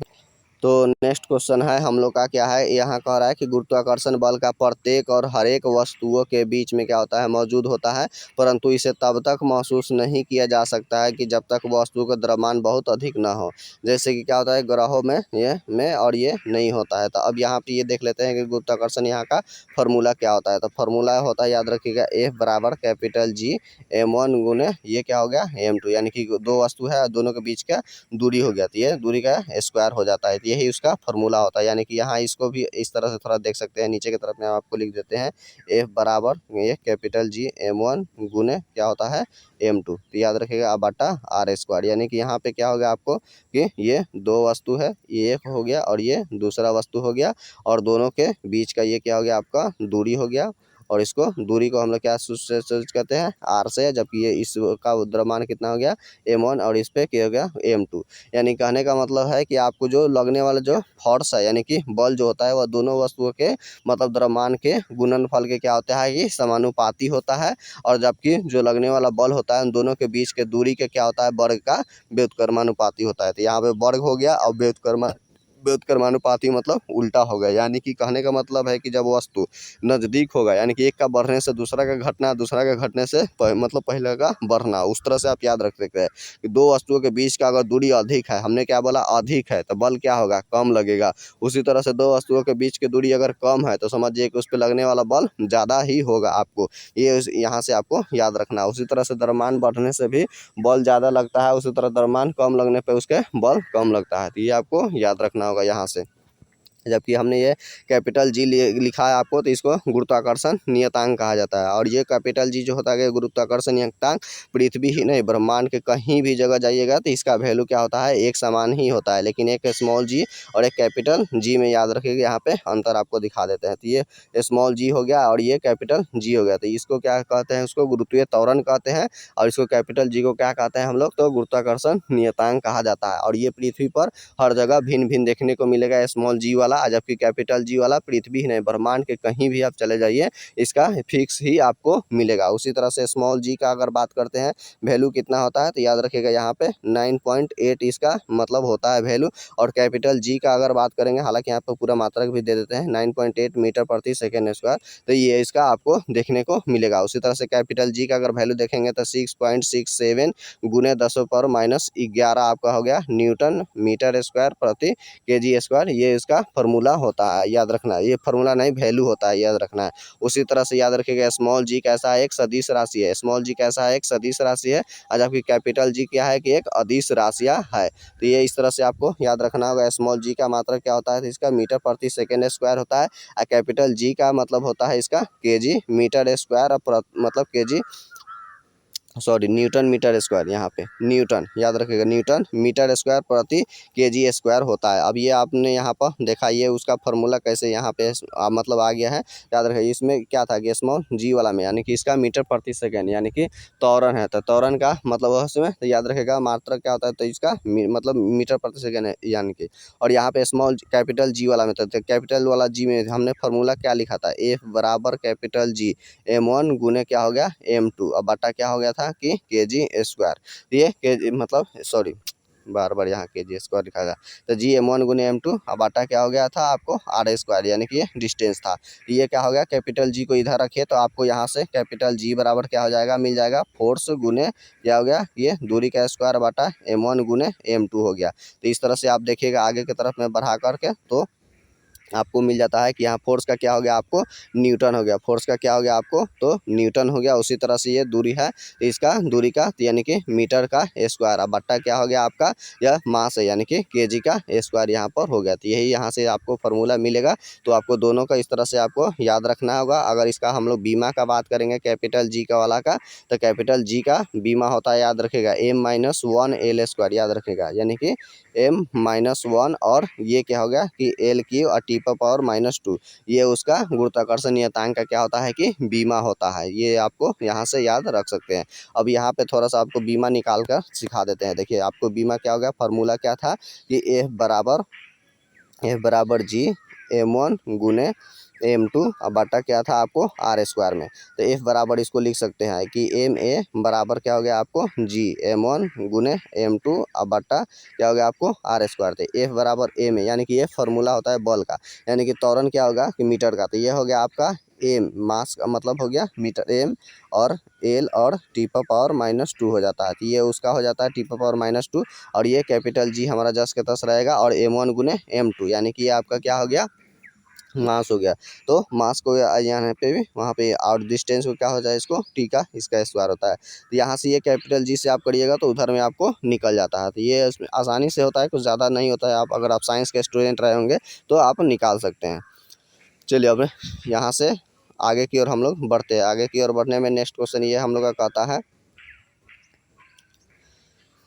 तो नेक्स्ट क्वेश्चन है हम लोग का, क्या है यहाँ कह रहा है कि गुरुत्वाकर्षण बल का प्रत्येक और हर एक वस्तुओं के बीच में क्या होता है, मौजूद होता है, परंतु इसे तब तक महसूस नहीं किया जा सकता है कि जब तक वस्तु का द्रव्यमान बहुत अधिक न हो। जैसे कि क्या होता है ग्रहों में और ये नहीं होता है। तो अब यहाँ पे ये देख लेते हैं कि गुरुत्वाकर्षण यहाँ का फॉर्मूला क्या होता है। तो फॉर्मूला होता है, याद रखिएगा, F बराबर कैपिटल G m1 गुने ये क्या हो गया m2, यानी कि दो वस्तु है, दोनों के बीच का दूरी हो गया, तो ये दूरी का स्क्वायर हो जाता है। तो यही उसका फॉर्मूला होता है। यानी कि यहाँ इसको भी इस तरह से थोड़ा देख सकते हैं, नीचे की तरफ में आपको लिख देते हैं F बराबर ये कैपिटल G m1 गुने क्या होता है m2, तो याद रखिएगा बटा r स्क्वायर। यानी कि यहाँ पे क्या हो गया आपको कि ये दो वस्तु है, ये एक हो गया और ये दूसरा वस्तु हो गया, और दोनों के बीच का ये क्या हो गया आपका दूरी हो गया, और इसको दूरी को हम लोग क्या सूचित करते हैं r से, जबकि ये इसका द्रव्यमान कितना हो गया m1 और इस पे क्या हो गया m2। यानी कहने का मतलब है कि आपको जो लगने वाला जो फोर्स है, यानी कि बल जो होता है, वह दोनों वस्तुओं के मतलब द्रव्यमान के गुणनफल के क्या होता है कि समानुपाती होता है, और जबकि जो लगने वाला बल होता है उन दोनों के बीच के दूरी के क्या होता है वर्ग का व्युत्क्रमानुपाती होता है। तो यहाँ पे वर्ग हो गया और व्युत्क्रमानुपाती मतलब उल्टा हो गया। यानी कि कहने का मतलब है कि जब वस्तु नज़दीक होगा, यानी कि एक का बढ़ने से दूसरा का घटना, दूसरा का घटने से मतलब पहले का बढ़ना, उस तरह से आप याद रख सकते हैं कि दो वस्तुओं के बीच का अगर दूरी अधिक है, हमने क्या बोला अधिक है, तो बल क्या होगा कम लगेगा। उसी तरह से दो वस्तुओं के बीच की दूरी अगर कम है तो समझिए कि उस पर लगने वाला बल ज़्यादा ही होगा। आपको ये यहाँ से आपको याद रखना है। उसी तरह से द्रव्यमान बढ़ने से भी बल ज़्यादा लगता है, उसी तरह द्रव्यमान कम लगने पर उसके बल कम लगता है। तो ये आपको याद रखना होगा यहाँ से। जबकि हमने ये कैपिटल G लिखा है आपको, तो इसको गुरुत्वाकर्षण नियतांक कहा जाता है। और ये कैपिटल G जो होता है गुरुत्वाकर्षण नियतांक, पृथ्वी ही नहीं ब्रह्मांड के कहीं भी जगह जाइएगा तो इसका वैल्यू क्या होता है एक समान ही होता है, लेकिन एक स्मॉल g और एक कैपिटल G में याद रखिएगा यहाँ पे अंतर आपको दिखा देते हैं। तो ये स्मॉल g हो गया और ये कैपिटल G हो गया, तो इसको क्या कहते हैं, उसको गुरुत्वीय त्वरण कहते हैं, और इसको कैपिटल G को क्या कहते हैं हम लोग, तो गुरुत्वाकर्षण नियतांक कहा जाता है। और ये पृथ्वी पर हर जगह भिन्न भिन्न देखने को मिलेगा स्मॉल g वाला, जबकि कैपिटल G वाला पृथ्वी ही नहीं ब्रह्मांड के कहीं भी आप चले जाइए इसका फिक्स ही आपको मिलेगा। उसी तरह से स्मॉल g का अगर बात करते हैं वैल्यू कितना होता है, तो याद रखिएगा यहाँ पे 9.8 इसका मतलब होता है वैल्यू। और कैपिटल G का अगर बात करेंगे, हालांकि यहाँ पे पूरा मात्रक भी दे देते हैं 9.8 मीटर प्रति सेकेंड स्क्वायर, तो ये इसका आपको देखने को मिलेगा। उसी तरह से कैपिटल G का अगर वैल्यू देखेंगे तो 6.67 गुने 10⁻11 आपका हो गया न्यूटन मीटर स्क्वायर प्रति kg स्क्वायर, ये इसका फॉर्मूला होता है, याद रखना है। ये फॉर्मूला नहीं वैल्यू होता है, याद रखना है। उसी तरह से याद रखिएगा स्मॉल g कैसा है, एक सदिश राशि है। स्मॉल g कैसा है, एक सदिश राशि है, और जबकि कैपिटल G क्या है कि एक अदिश राशियाँ है। तो ये इस तरह से आपको याद रखना होगा। स्मॉल g का मात्रक क्या होता है, तो इसका मीटर प्रति सेकेंड स्क्वायर होता है, और कैपिटल G का मतलब होता है इसका kg मीटर स्क्वायर, मतलब kg sorry newton metre square, यहाँ पे न्यूटन याद रखिएगा, न्यूटन मीटर स्क्वायर प्रति kg स्क्वायर होता है। अब ये आपने यहाँ पर देखा, ये उसका फॉर्मूला कैसे यहाँ पे मतलब आ गया है, याद रखिए। इसमें क्या था कि स्मॉल g वाला में, यानी कि इसका मीटर प्रति सेकेंड यानी कि त्वरण है, तो त्वरण का मतलब उसमें तो याद रखेगा मात्रक क्या होता है, तो इसका मतलब मीटर प्रति सेकेंड है यानी कि। और यहाँ पे स्मॉल कैपिटल G वाला में, तो कैपिटल वाला G में हमने फॉर्मूला क्या लिखा था, F बराबर कैपिटल G m1 गुने क्या हो गया m2, अब बटा क्या हो गया था कि kg स्क्वायर। ये kg मतलब सॉरी बार बार यहाँ kg स्क्वायर लिखा गया, तो जी m1 गुने m2, अब बाटा क्या हो गया था आपको r स्क्वायर, यानी कि ये डिस्टेंस था। ये क्या हो गया, कैपिटल G को इधर रखिए तो आपको यहाँ से कैपिटल G बराबर क्या हो जाएगा, मिल जाएगा फोर्स गुने क्या हो गया ये दूरी का स्क्वायर बटा m1 गुने m2 हो गया। तो इस तरह से आप देखिएगा आगे की तरफ में बढ़ा करके, तो आपको मिल जाता है कि यहाँ फोर्स का क्या हो गया आपको न्यूटन हो गया, फोर्स का क्या हो गया आपको तो न्यूटन हो गया। उसी तरह से ये दूरी है, इसका दूरी का यानी कि मीटर का स्क्वायर, अब बट्टा क्या हो गया आपका यह मास है, यानी कि kg का स्क्वायर यहाँ पर हो गया। तो यही यहाँ से आपको फार्मूला मिलेगा। तो आपको दोनों का इस तरह से आपको याद रखना होगा। अगर इसका हम लोग बीमा का बात करेंगे कैपिटल G का वाला का, तो कैपिटल G का बीमा होता है याद रखेगा m-1 l स्क्वायर, याद रखेगा, यानी कि m-1, और ये क्या हो गया कि l³ और t पावर -2, ये उसका गुरुत्वाकर्षण नियतांक का क्या होता है कि बीमा होता है। ये आपको यहाँ से याद रख सकते हैं। अब यहाँ पे थोड़ा सा आपको बीमा निकाल कर सिखा देते हैं। देखिए आपको बीमा क्या हो गया, फार्मूला क्या था कि F बराबर G m1 गुने m2 अब बटा क्या था आपको आर स्क्वायर में। तो F बराबर इसको लिख सकते हैं कि ma बराबर क्या हो गया आपको g m1 गुने m2 अब बटा क्या हो गया आपको आर स्क्वायर। तो F बराबर m है, यानी कि ये फार्मूला होता है बल का, यानी कि त्वरण क्या होगा कि मीटर का। तो ये हो गया आपका m, मास का मतलब हो गया मीटर m, और l और टी पावर -2 हो जाता है। तो ये उसका हो जाता है टी पावर -2, और ये कैपिटल G हमारा जस के तस रहेगा, और m1 गुने m2, यानी कि ये आपका क्या हो गया मास हो गया। तो मास को यहाँ पे भी वहाँ पे, और डिस्टेंस को क्या हो जाए इसको टी का इसका स्क्वायर होता है। तो यहाँ से ये कैपिटल जी से आप करिएगा तो उधर में आपको निकल जाता है। तो ये आसानी से होता है, कुछ ज़्यादा नहीं होता है। आप अगर आप साइंस के स्टूडेंट रहे होंगे तो आप निकाल सकते हैं। चलिए अब यहाँ से आगे की ओर हम लोग बढ़ते हैं। आगे की ओर बढ़ने में नेक्स्ट क्वेश्चन ये हम लोग का कहता है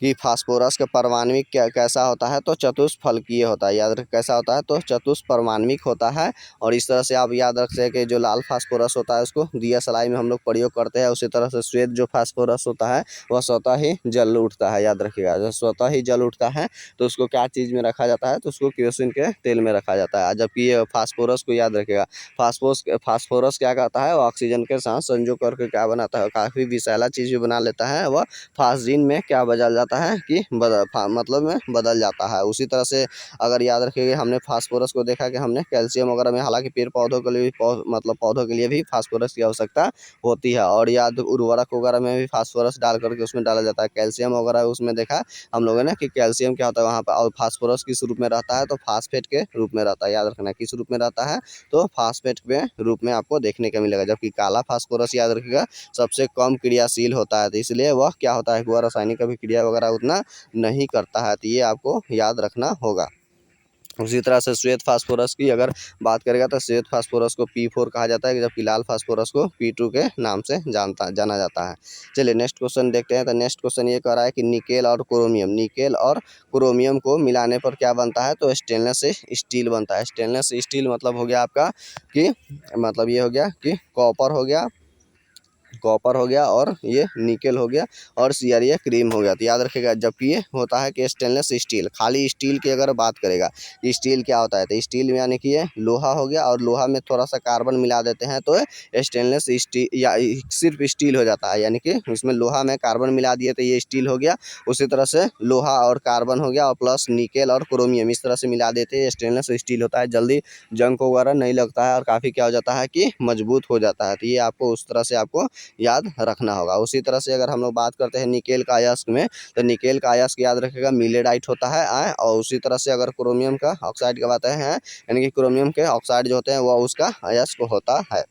कि फास्फोरस का परमाणविक क्या कैसा होता है, तो चतुष्फलकीय होता है। याद रख कैसा होता है, तो चतुष्परमाणविक होता है। और इस तरह से आप याद रख सकें कि जो लाल फास्फोरस होता है उसको दिया सलाई में हम लोग प्रयोग करते हैं। उसी तरह से श्वेत जो फास्फोरस होता है वह स्वतः ही जल उठता है। याद रखिएगा, जब स्वतः ही जल उठता है तो उसको क्या चीज़ में रखा जाता है, तो उसको केरोसिन के तेल में रखा जाता है। जबकि ये फास्फोरस को याद रखिएगा, फास्फोरस क्या करता है, वो ऑक्सीजन के साथ संयोग करके क्या बनाता है, काफ़ी विषैला चीज़ भी बना लेता है। वह फास्जीन में क्या बदल जाता है कि मतलब में बदल जाता है। उसी तरह से अगर याद रखिए हमने फास्फोरस को देखा कि हमने कैल्शियम वगैरह में, हालांकि पेड़ पौधों के लिए भी मतलब पौधों के लिए भी फास्फोरस की आवश्यकता होती है। और याद उर्वरक वगैरह में भी फास्फोरस डाल करके उसमें डाला जाता है। कैल्शियम वगैरह उसमें देखा हम लोगों ने कि कैल्शियम क्या होता है वहाँ पर, और फास्फोरस किस रूप में रहता है, तो फास्फेट के रूप में रहता है। याद रखना किस रूप में रहता है, तो फास्फेट के रूप में आपको देखने को मिलेगा। जबकि काला फास्फोरस याद रखिएगा सबसे कम क्रियाशील होता है। तो इसलिए वह क्या होता है, वह रासायनिक अभिक्रिया वगैरह उतना नहीं करता है। तो ये आपको याद रखना होगा। उसी तरह से श्वेत फास्फोरस की अगर बात करेगा तो श्वेत फास्फोरस को P4 कहा जाता है, जबकि लाल फास्फोरस को P2 के नाम से जाना जाता है। चलिए नेक्स्ट क्वेश्चन देखते हैं। तो नेक्स्ट क्वेश्चन ये कह रहा है कि निकेल और क्रोमियम को मिलाने पर क्या बनता है, तो स्टेनलेस स्टील बनता है। स्टेनलेस स्टील मतलब हो गया आपका कि मतलब ये हो गया कि कॉपर हो गया और ये निकेल हो गया और ये क्रीम हो गया। तो याद रखिएगा, जबकि ये होता है कि स्टेनलेस स्टील। खाली स्टील की अगर बात करेगा स्टील क्या होता है, तो स्टील में यानी कि ये लोहा हो गया, और लोहा में थोड़ा सा कार्बन मिला देते हैं तो स्टेनलेस स्टील या सिर्फ स्टील हो जाता है। यानी कि इसमें लोहा में कार्बन मिला दिए तो ये स्टील हो गया। उसी तरह से लोहा और कार्बन हो गया, और प्लस निकेल और क्रोमियम इस तरह से मिला देते हैं स्टेनलेस स्टील होता है। जल्दी जंग वगैरह नहीं लगता है और काफ़ी क्या हो जाता है कि मजबूत हो जाता है। तो ये आपको उस तरह से आपको याद रखना होगा। उसी तरह से अगर हम लोग बात करते हैं निकेल का अयस्क में, तो निकेल का अयस्क याद रखेगा मिलेडाइट होता है। और उसी तरह से अगर क्रोमियम का ऑक्साइड की बात है, यानी कि क्रोमियम के ऑक्साइड जो होते हैं वह उसका अयस्क होता है।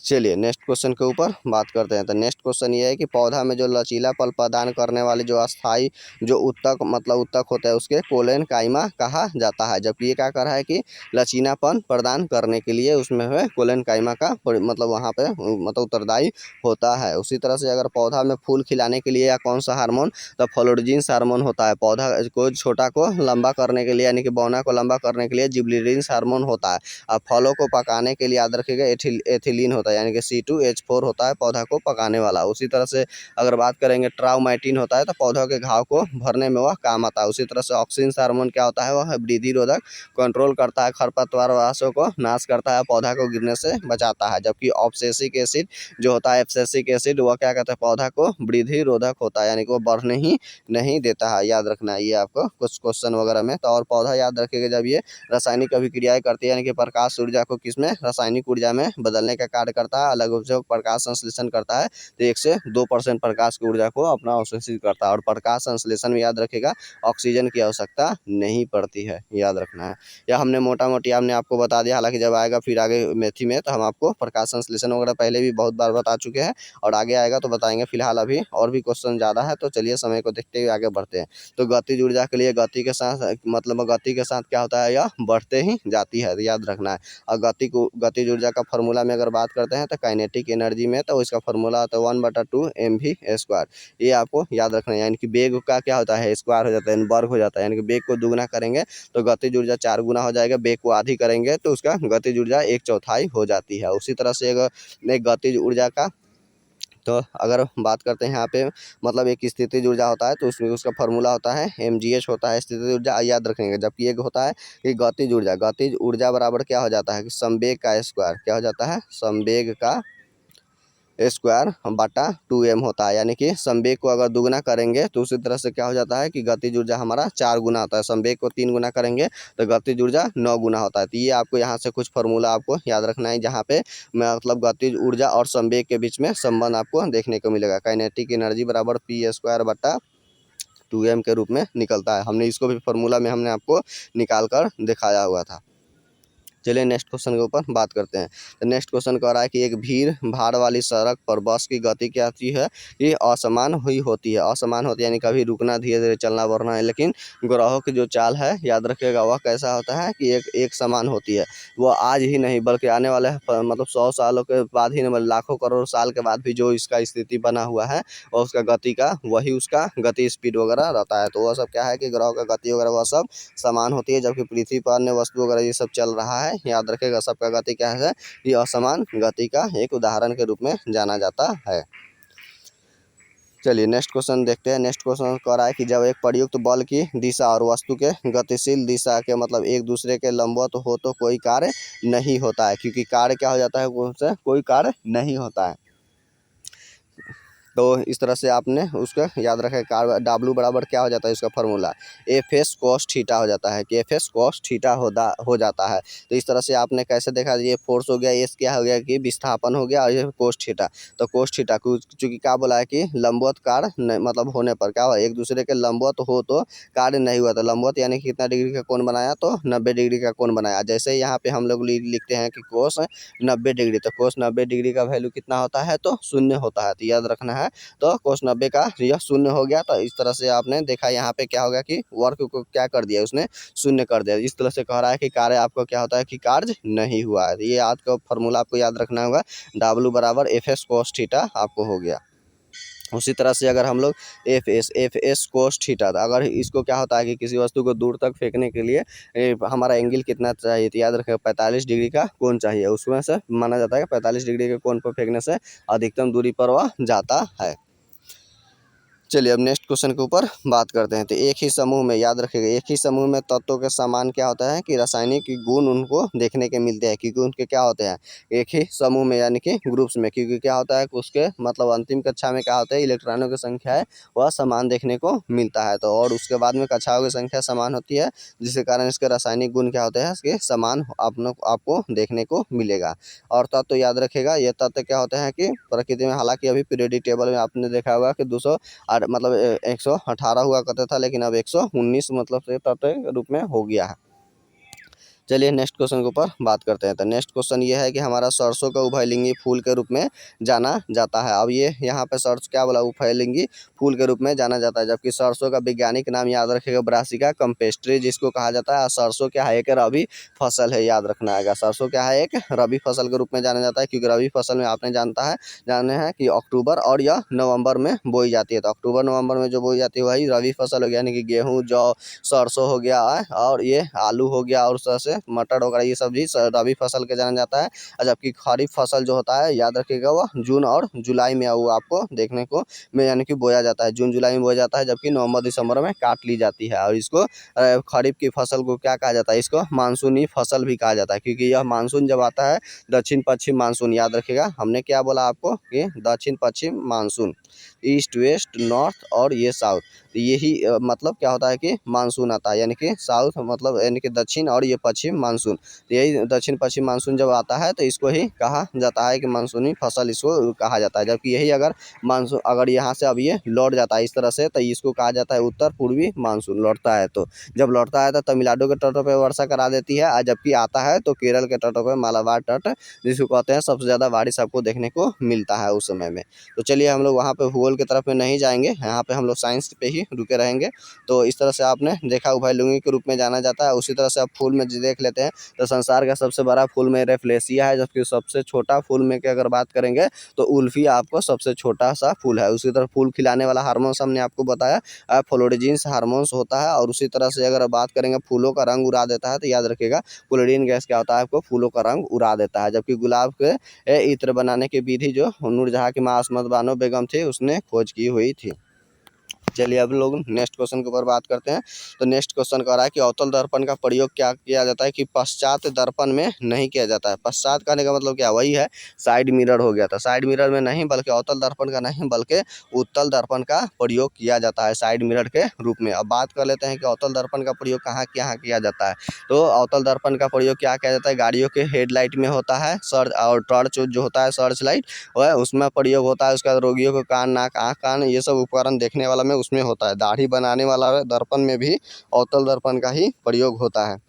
चलिए नेक्स्ट क्वेश्चन के ऊपर बात करते हैं। तो नेक्स्ट क्वेश्चन ये है कि पौधा में जो लचीलापन प्रदान करने वाले जो अस्थाई जो उत्तक मतलब उत्तक होता है उसके कोलेन काइमा कहा जाता है। जबकि ये क्या कर रहा है कि लचीलापन प्रदान करने के लिए उसमें है कोलेन काइमा का मतलब वहाँ पे मतलब उत्तरदायी होता है। उसी तरह से अगर पौधा में फूल खिलाने के लिए या कौन सा हार्मोन, तो फ्लोरोजिन्स हार्मोन होता है। पौधा को छोटा को लंबा करने के लिए यानी कि बौना को लंबा करने के लिए जिबरेलिन्स हार्मोन होता है। और फलों को पकाने के लिए याद रखिएगा एथिलीन होता है, यानी कि C2H4 होता है पौधा को पकाने वाला। उसी तरह से अगर बात करेंगे ट्राउमाइटिन होता है, तो पौधों के घाव को भरने में वह काम आता है। उसी तरह से ऑक्सिन हार्मोन क्या होता है, वह वृद्धि रोधक कंट्रोल करता है, खरपतवार वासों को नाश करता है, पौधा को गिरने से बचाता है। जबकि ऑब्सेसिक एसिड जो होता है एब्सेसिक एसिड वह क्या कहता है, पौधा को वृद्धि रोधक होता है, यानी कि वो बढ़ने ही नहीं देता है। याद रखना है ये आपको कुछ क्वेश्चन वगैरह में। तो और पौधा याद रखेगा जब ये रासायनिक अभिक्रियाएं करती है, यानी कि प्रकाश ऊर्जा को किसमें रासायनिक ऊर्जा में बदलने का कार्य करता है। अलग रूप से प्रकाश संश्लेषण करता है, तो 1 से 2% प्रकाश की ऊर्जा को अपना अवशोषित करता है। और प्रकाश संश्लेषण में याद रखेगा ऑक्सीजन की आवश्यकता नहीं पड़ती है, याद रखना है। या हमने मोटा मोटी हमने आपको बता दिया, हालांकि जब आएगा फिर आगे मेथी में तो हम आपको प्रकाश संश्लेषण वगैरह पहले भी बहुत बार बता चुके हैं, और आगे आएगा तो बताएंगे। फिलहाल अभी और भी क्वेश्चन ज़्यादा है, तो चलिए समय को देखते हुए आगे बढ़ते हैं। तो गतिज ऊर्जा के लिए गति के साथ मतलब गति के साथ क्या होता है, यह बढ़ते ही जाती है, याद रखना है। और गतिज ऊर्जा का फॉर्मूला में अगर बात करते हैं तो काइनेटिक एनर्जी में तो इसका फॉर्मूला होता है 1/2 mv²। ये आपको याद रखना है, यानी कि वेग का क्या होता है स्क्वायर हो जाता है, वर्ग हो जाता है। यानी कि वेग को दुगना करेंगे तो गतिज ऊर्जा 4 गुना हो जाएगा, वेग को आधी करेंगे तो उसका गतिज ऊर्जा 1/4 हो जाती है। उसी तरह से एक गतिज ऊर्जा का तो अगर बात करते हैं यहाँ पे मतलब एक स्थितिज ऊर्जा होता है तो उसमें उसका फार्मूला होता है mgh होता है स्थितिज ऊर्जा, याद रखेंगे। जबकि एक होता है कि गतिज ऊर्जा बराबर क्या हो जाता है कि संवेग का स्क्वायर, क्या हो जाता है संवेग का स्क्वायर बटा 2m होता है। यानी कि संवेग को अगर दुगुना करेंगे तो उसी तरह से क्या हो जाता है कि गतिज ऊर्जा हमारा 4 गुना होता है, संवेग को 3 गुना करेंगे तो गतिज ऊर्जा 9 गुना होता है। तो ये आपको यहाँ से कुछ फार्मूला आपको याद रखना है, जहाँ पे मतलब गतिज ऊर्जा और संवेग के बीच में संबंध आपको देखने को मिलेगा। काइनेटिक एनर्जी बराबर p स्क्वायर बटा 2m के रूप में निकलता है। हमने इसको भी फार्मूला में हमने आपको निकाल कर दिखाया हुआ था। चलिए नेक्स्ट क्वेश्चन के ऊपर बात करते हैं। तो नेक्स्ट क्वेश्चन कह रहा है कि एक भीड़ भाड़ वाली सड़क पर बस की गति क्या होती है, ये असमान हुई होती है। असमान होती है यानी कभी रुकना, धीरे धीरे चलना बढ़ना है। लेकिन ग्रहों की जो चाल है याद रखिएगा वह कैसा होता है कि एक समान होती है। वो आज ही नहीं बल्कि आने वाले मतलब 100 सालों के बाद ही नहीं, मतलब लाखों करोड़ साल के बाद भी जो इसका स्थिति बना हुआ है और उसका गति का वही उसका गति स्पीड वगैरह रहता है। तो वह सब क्या है कि ग्रहों का गति वगैरह वह सब समान होती है। जबकि पृथ्वी पर अन्य वस्तु वगैरह ये सब चल रहा है, याद रखेगा सबका गति क्या है, ये असमान गति का एक उदाहरण के रूप में जाना जाता है। चलिए नेक्स्ट क्वेश्चन देखते हैं। नेक्स्ट क्वेश्चन कह रहा है कि जब एक प्रयुक्त बल की दिशा और वस्तु के गतिशील दिशा के मतलब एक दूसरे के लंबवत हो तो कोई कार्य नहीं होता है, क्योंकि कार्य क्या हो जाता है, उससे कोई कार्य नहीं होता है। तो इस तरह से आपने उसका याद रखें। W बराबर क्या हो जाता है इसका फार्मूला FS cos थीटा हो जाता है कि FS cos थीटा हो जाता है। तो इस तरह से आपने कैसे देखा, ये फोर्स हो गया, S क्या हो गया कि विस्थापन हो गया, और ये कोस थीटा। तो कोस थीटा चूँकि क्या बोला है कि लंबवत कार्य मतलब होने पर क्या हुआ, एक दूसरे के लंबवत हो तो कार्य नहीं हुआ। तो लंबवत यानी कि कितना डिग्री का कोण बनाया, तो 90 डिग्री का कोण बनाया। जैसे यहाँ पे हम लोग लिखते हैं कि कोस 90 डिग्री, तो कोस 90 डिग्री का वैल्यू कितना होता है, तो 0 होता है। तो याद रखना है। तो कोस 90 का यह 0 हो गया। तो इस तरह से आपने देखा यहाँ पे क्या होगा कि वर्क को क्या कर दिया उसने, 0 कर दिया। इस तरह से कह रहा है कि कार्य आपको क्या होता है कि कार्य नहीं हुआ है। ये आज का फार्मूला आपको याद रखना होगा, W बराबर FS cos थीटा आपको हो गया। उसी तरह से अगर हम लोग FS cos थीटा, अगर इसको क्या होता है कि किसी वस्तु को दूर तक फेंकने के लिए हमारा एंगल कितना चाहिए, तो याद रखें 45 डिग्री का कोण चाहिए। उसमें से माना जाता है कि 45 डिग्री के कोण पर फेंकने से अधिकतम दूरी पर वह जाता है। चलिए अब नेक्स्ट क्वेश्चन के ऊपर बात करते हैं। तो एक ही समूह में, याद रखिएगा, एक ही समूह में तत्वों के समान क्या होता है कि रासायनिक गुण उनको देखने के मिलते हैं, क्योंकि उनके क्या होते हैं एक ही समूह में यानी कि ग्रुप्स में। क्योंकि क्या होता है कि उसके मतलब अंतिम कक्षा में क्या होता है, इलेक्ट्रॉनों की संख्या है वह समान देखने को मिलता है। तो और उसके बाद में कक्षाओं की संख्या समान होती है, जिसके कारण इसके रासायनिक गुण क्या होते हैं, इसके समान आपको देखने को मिलेगा। और तत्व याद रखेगा, ये तत्व क्या होते हैं कि प्रकृति में, हालांकि अभी पीरियोडिक टेबल में आपने देखा होगा कि 200 मतलब 118 हुआ करता था, लेकिन अब 119 मतलब से तत्व के रूप में हो गया है। चलिए नेक्स्ट क्वेश्चन के ऊपर बात करते हैं। तो नेक्स्ट क्वेश्चन ये है कि हमारा सरसों का उभयलिंगी फूल के रूप में जाना जाता है। अब ये यहाँ पे सरसों क्या बोला, उभयलिंगी फूल के रूप में जाना जाता है। जबकि सरसों का वैज्ञानिक नाम याद रखिएगा ब्रासिका कैम्पेस्ट्री, जिसको कहा जाता है। सरसों क्या है, एक रबी फसल है, याद रखना है। सरसों क्या है, एक रबी फसल के रूप में जाना जाता है, क्योंकि रबी फसल में आपने जाने हैं कि अक्टूबर और या नवंबर में बोई जाती है। तो अक्टूबर नवंबर में जो बोई जाती है वही रबी फसल हो गया, यानी कि गेहूँ, जौ, सरसों हो गया और ये आलू हो गया, और उस तरह से मटर वगैरह ये सब भी रबी फसल के जाना जाता है। और जबकि खरीफ फसल जो होता है याद रखिएगा वह जून और जुलाई में वो आपको देखने को में यानी कि बोया जाता है, जून जुलाई में बोया जाता है। जबकि नवंबर दिसंबर में काट ली जाती है। और इसको खरीफ की फसल को क्या कहा जाता है, इसको मानसूनी फसल भी कहा जाता है, क्योंकि यह मानसून जब आता है, दक्षिण पश्चिम मानसून, याद रखिएगा हमने क्या बोला आपको कि दक्षिण पश्चिम मानसून, ईस्ट वेस्ट नॉर्थ और ये साउथ, तो यही मतलब क्या होता है कि मानसून आता है, यानी कि साउथ मतलब यानी कि दक्षिण और ये पश्चिम मानसून। तो यही दक्षिण पश्चिम मानसून जब आता है तो इसको ही कहा जाता है कि मानसूनी फसल इसको कहा जाता है। जबकि यही अगर मानसून अगर यहाँ से अब ये लौट जाता है इस तरह से, तो इसको कहा जाता है उत्तर पूर्वी मानसून। लौटता है तो जब लौटता है तो तमिलनाडु के तटों पर वर्षा करा देती है, और जबकि आता है तो केरल के तटों पर, मालाबार तट जिसको कहते हैं, सबसे ज़्यादा बारिश आपको देखने को मिलता है उस समय में। तो चलिए हम लोग वहाँ पे भूगोल भूगोल की तरफ में नहीं जाएंगे, यहाँ पे हम लोग साइंस पे ही रुके रहेंगे। तो इस तरह से आपने देखा उभयलिंगी के रूप में जाना जाता है। उसी तरह से आप फूल में देख लेते हैं तो संसार का सबसे बड़ा फूल में रेफ्लेशिया है, जबकि सबसे छोटा फूल में की अगर बात करेंगे तो उल्फिया आपको सबसे छोटा सा फूल है। उसी तरह फूल खिलाने वाला हार्मोन्स हमने आपको बताया फ्लोरोजेंस हार्मोन्स होता है। और उसी तरह से अगर बात करेंगे फूलों का रंग उड़ा देता है तो याद रखिएगा क्लोरीन गैस क्या होता है, आपको फूलों का रंग उड़ा देता है। जबकि गुलाब के इत्र बनाने की विधि जो नूरजहाँ की माँ अस्मत बानो बेगम थी उसने खोज की हुई थी। चलिए अब लोग नेक्स्ट क्वेश्चन के ऊपर बात करते हैं। तो नेक्स्ट क्वेश्चन कह रहा है कि अवतल दर्पण का प्रयोग क्या किया जाता है कि पश्चात दर्पण में नहीं किया जाता है। पश्चात कहने का मतलब क्या, वही है साइड मिरर हो गया। तो साइड मिरर में नहीं बल्कि अवतल दर्पण का नहीं बल्कि उत्तल दर्पण का प्रयोग किया जाता है साइड मिरर के रूप में। अब बात कर लेते हैं कि अवतल दर्पण का प्रयोग कहाँ किया जाता है। तो अवतल दर्पण का प्रयोग क्या किया जाता है, गाड़ियों के हेडलाइट में होता है सर्च, और टॉर्च जो होता है सर्च लाइट वह उसमें प्रयोग होता है। उसका रोगियों को कान नाक आँख कान ये सब उपकरण देखने वाला में उसमें होता है। दाढ़ी बनाने वाला दर्पण में भी अवतल दर्पण का ही प्रयोग होता है।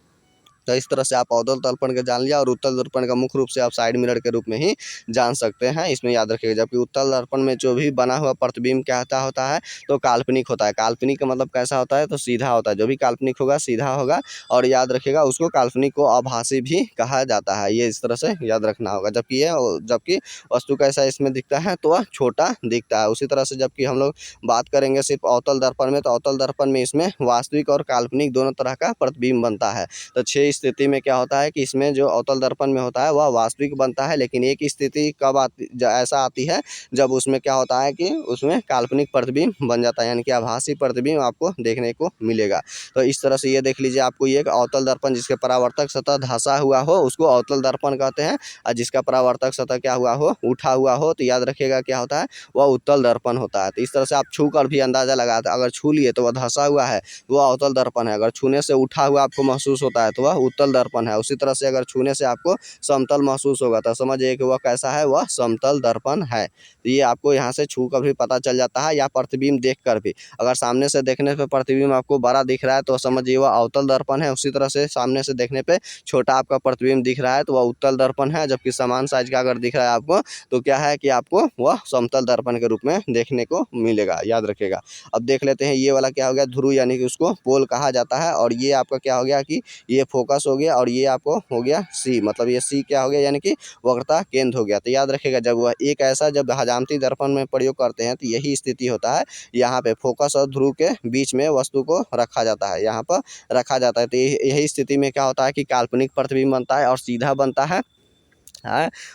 तो इस तरह से आप अवतल दर्पण का जान लिया, और उत्तल दर्पण का मुख्य रूप से आप साइड मिरर के रूप में ही जान सकते हैं, इसमें याद रखिएगा। जबकि उत्तल दर्पण में जो भी बना हुआ प्रतिबिंब क्या होता है तो काल्पनिक होता है। काल्पनिक का मतलब कैसा होता है, तो सीधा होता है। जो भी काल्पनिक होगा सीधा होगा, और याद रखिएगा उसको काल्पनिक को आभासी भी कहा जाता है। ये इस तरह से याद रखना होगा। जबकि वस्तु कैसा इसमें दिखता है तो वह छोटा दिखता है। उसी तरह से जबकि हम लोग बात करेंगे सिर्फ अवतल दर्पण में, तो अवतल दर्पण में इसमें वास्तविक और काल्पनिक दोनों तरह का प्रतिबिंब बनता है। तो 6 स्थिति में क्या होता है कि इसमें जो अवतल दर्पण में होता है वह वास्तविक बनता है, लेकिन एक स्थिति कब ऐसा आती है जब उसमें क्या होता है कि उसमें काल्पनिक प्रतिबिंब बन जाता है, यानी कि आभासी प्रतिबिंब आपको देखने को मिलेगा। तो इस तरह से ये देख लीजिए, आपको ये अवतल दर्पण जिसके परावर्तक सतह धंसा हुआ हो उसको अवतल दर्पण कहते हैं, और जिसका परावर्तक सतह क्या हुआ हो, उठा हुआ हो, तो याद रखिएगा क्या होता है, वह उत्तल दर्पण होता है। तो इस तरह से आप छू कर भी अंदाजा लगाते, अगर छू लिए तो वह धंसा हुआ है तो वह अवतल दर्पण है। अगर छूने से उठा हुआ आपको महसूस होता है तो वह उत्तल दर्पण है। उसी तरह से अगर छूने से आपको समतल महसूस होगा तो समझिए कि वह कैसा है, वह समतल दर्पण है। तो ये आपको यहाँ से छू कर भी पता चल जाता है, या प्रतिबिंब देख कर भी। अगर सामने से देखने पे प्रतिबिंब आपको बड़ा दिख रहा है तो समझिए वह अवतल दर्पण है। उसी तरह से सामने से देखने पे छोटा आपका प्रतिबिंब दिख रहा है तो वह उत्तल दर्पण है। जबकि समान साइज का अगर दिख रहा है आपको तो क्या है कि आपको वह समतल दर्पण के रूप में देखने को मिलेगा, याद रखिएगा। अब देख लेते हैं ये वाला क्या हो गया, ध्रुव, यानी कि उसको पोल कहा जाता है। और ये आपका क्या हो गया कि ये फोकस हो गया, और ये आपको हो गया सी, मतलब ये सी क्या हो गया, यानी कि वक्रता केंद्र हो गया। तो याद रखिएगा जब वह एक ऐसा जब हजामती दर्पण में प्रयोग करते हैं तो यही स्थिति होता है। यहाँ पे फोकस और ध्रुव के बीच में वस्तु को रखा जाता है, यहाँ पर रखा जाता है। तो यही स्थिति में क्या होता है कि काल्पनिक प्रतिबिंब बनता है और सीधा बनता है।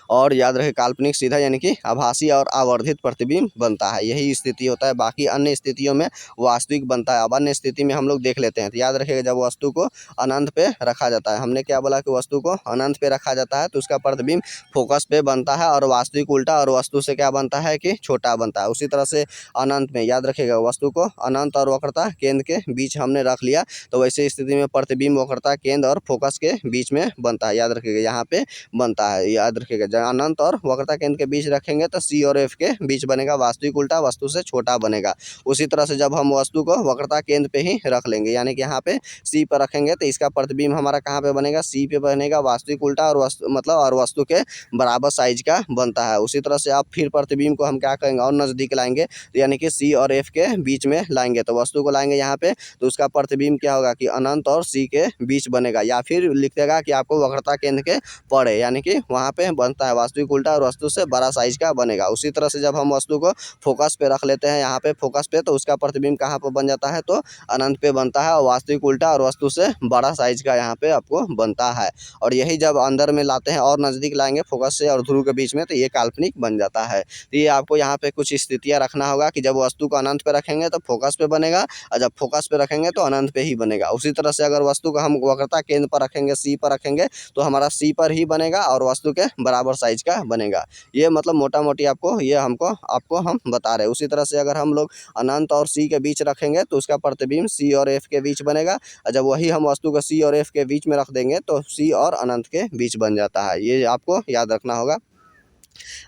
और याद रहे काल्पनिक सीधा यानी कि आभासी और आवर्धित प्रतिबिंब बनता है, यही स्थिति होता है। बाकी अन्य स्थितियों में वास्तविक बनता है। अब अन्य स्थिति में हम लोग देख लेते हैं। तो याद रखिएगा जब वस्तु को अनंत पे रखा जाता है, हमने क्या बोला कि वस्तु को अनंत पे रखा जाता है तो उसका प्रतिबिंब फोकस पे बनता है, और वास्तविक उल्टा, और वस्तु से क्या बनता है कि छोटा बनता है। उसी तरह से अनंत में याद रखिएगा वस्तु को अनंत और वक्रता केंद्र के बीच हमने रख लिया, तो वैसे स्थिति में प्रतिबिंब वक्रता केंद्र और फोकस के बीच में बनता है। याद रखिएगा यहाँ पे बनता है, याद रखिएगा जहाँ अनंत और वक्रता केंद्र के बीच रखेंगे तो सी और एफ के बीच बनेगा, वास्तविक उल्टा वस्तु से छोटा बनेगा। उसी तरह से जब हम वस्तु को वक्रता केंद्र पे ही रख लेंगे, यानी कि यहाँ पे सी पर रखेंगे तो इसका प्रतिबिंब हमारा कहाँ पे बनेगा, सी पे बनेगा, वास्तविक उल्टा, और वस्तु मतलब और वस्तु के बराबर साइज का बनता है। उसी तरह से आप फिर प्रतिबिंब को हम क्या करेंगे और नज़दीक लाएंगे, यानी कि सी और एफ के बीच में लाएंगे, तो वस्तु को लाएंगे यहाँ पे तो उसका प्रतिबिंब क्या होगा कि अनंत और सी के बीच बनेगा, या फिर लिख देगा कि आपको वक्रता केंद्र के पड़े, यानी कि वहाँ पे बनता है वास्तविक उल्टा और वस्तु से बड़ा साइज का बनेगा। उसी तरह से जब हम वस्तु को फोकस पे रख लेते हैं, यहाँ पे फोकस पे, तो उसका प्रतिबिंब कहाँ पर बन जाता है, तो अनंत पे बनता है, और वास्तविक उल्टा और वस्तु से बड़ा साइज का यहाँ पे आपको बनता है। और यही जब अंदर में लाते हैं और नज़दीक लाएंगे फोकस से और ध्रुव के बीच में, तो ये काल्पनिक बन जाता है। तो ये आपको यहाँ पे कुछ स्थितियाँ रखना होगा कि जब वस्तु को अनंत पे रखेंगे तो फोकस पे बनेगा, और जब फोकस पे रखेंगे तो अनंत पे ही बनेगा। उसी तरह से अगर वस्तु को हम वक्रता केंद्र पर रखेंगे, सी पर रखेंगे, तो हमारा सी पर ही बनेगा और वस्तु के बराबर साइज का बनेगा। ये मतलब मोटा मोटी आपको ये आपको हम बता रहे हैं। उसी तरह से अगर हम लोग अनंत और सी के बीच रखेंगे तो उसका प्रतिबिंब सी और एफ के बीच बनेगा, और जब वही हम वस्तु को सी और एफ के बीच में रख देंगे तो सी और अनंत के बीच बन जाता है। ये आपको याद रखना होगा।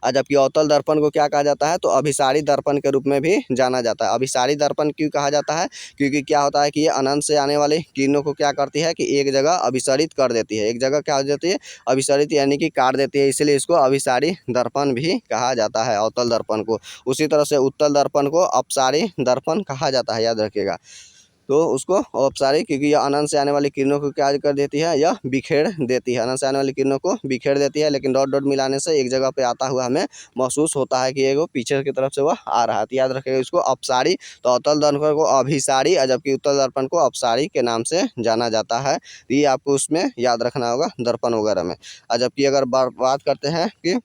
और जबकि अवतल दर्पण को क्या कहा जाता है, तो अभिसारी दर्पण के रूप में भी जाना जाता है। अभिसारी दर्पण क्यों कहा जाता है, क्योंकि क्या होता है कि ये अनंत से आने वाले किरणों को क्या करती है कि एक जगह अभिसरित कर देती है, एक जगह क्या हो जाती है, अभिसरित यानी कि काट देती है, इसलिए इसको अभिसारी दर्पण भी कहा जाता है अवतल दर्पण को। उसी तरह से उत्तल दर्पण को अपसारी दर्पण कहा जाता है, याद रखिएगा। तो उसको औपचारिक, क्योंकि यह अनंत से आने वाली किरणों को क्या कर देती है, यह बिखेर देती है, अनंत से आने वाली किरणों को बिखेर देती है, लेकिन डॉट डॉट मिलाने से एक जगह पे आता हुआ हमें महसूस होता है कि ये वो पीछे की तरफ से वह आ रहा है। तो याद रखिएगा इसको अपसारी। तो अवतल दर्पण को अभिसारी और जबकि उत्तल दर्पण को अपसारी के नाम से जाना जाता है। तो ये आपको उसमें याद रखना होगा दर्पण वगैरह में। और जबकि अगर बात करते हैं कि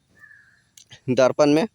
दर्पण में,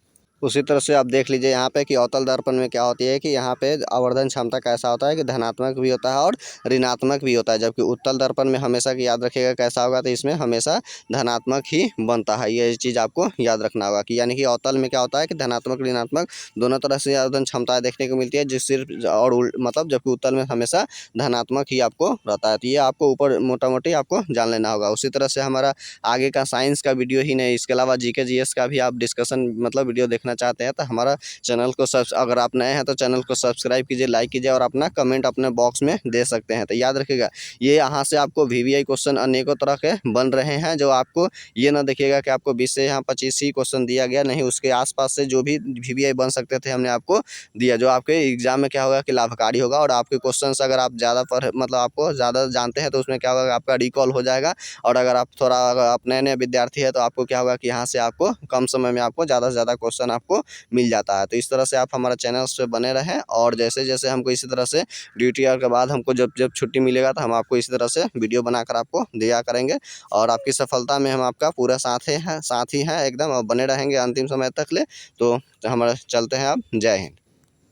उसी तरह से आप देख लीजिए यहाँ पे कि अवतल दर्पण में क्या होती है कि यहाँ पे आवर्धन क्षमता कैसा होता है कि धनात्मक भी होता है और ऋणात्मक भी होता है, जबकि उत्तल दर्पण में हमेशा की याद रखिएगा कैसा होगा, तो इसमें हमेशा धनात्मक ही बनता है। ये चीज़ आपको याद रखना होगा कि यानी कि अवतल में क्या होता है कि धनात्मक ऋणात्मक दोनों तरह से आवर्धन क्षमताएं देखने को मिलती है, जिस सिर्फ और मतलब जबकि उत्तल में हमेशा धनात्मक ही आपको रहता है। तो ये आपको ऊपर मोटा मोटी आपको जान लेना होगा। उसी तरह से हमारा आगे का साइंस का वीडियो ही नहीं, इसके अलावा जीके जीएस का भी आप डिस्कशन मतलब वीडियो देखना चाहते हैं तो हमारा चैनल को अगर आप नए हैं तो चैनल को सब्सक्राइब कीजिए, लाइक कीजिए और अपना कमेंट अपने बॉक्स में दे सकते हैं। तो याद रखिएगा ये यहाँ से आपको वीवीआई क्वेश्चन अनेकों तरह के बन रहे हैं, जो आपको ये ना देखिएगा कि आपको 20 से यहाँ 25 ही क्वेश्चन दिया गया, नहीं, उसके आसपास से जो भी वीवीआई बन सकते थे हमने आपको दिया, जो आपके एग्जाम में क्या होगा कि लाभकारी होगा। और आपके क्वेश्चन अगर आप ज़्यादा मतलब आपको ज़्यादा जानते हैं तो उसमें क्या होगा, आपका रिकॉल हो जाएगा। और अगर आप थोड़ा आप नए नए विद्यार्थी है तो आपको क्या होगा कि यहाँ से आपको कम समय में आपको ज़्यादा से ज़्यादा क्वेश्चन आपको मिल जाता है। तो इस तरह से आप हमारा चैनल से बने रहें, और जैसे जैसे हमको इसी तरह से ड्यूटी आवर के बाद हमको जब जब छुट्टी मिलेगा तो हम आपको इसी तरह से वीडियो बनाकर आपको दिया करेंगे। और आपकी सफलता में हम आपका पूरा साथ ही हैं एकदम, और बने रहेंगे अंतिम समय तक ले। तो हमारा चलते हैं, आप जय हिंद।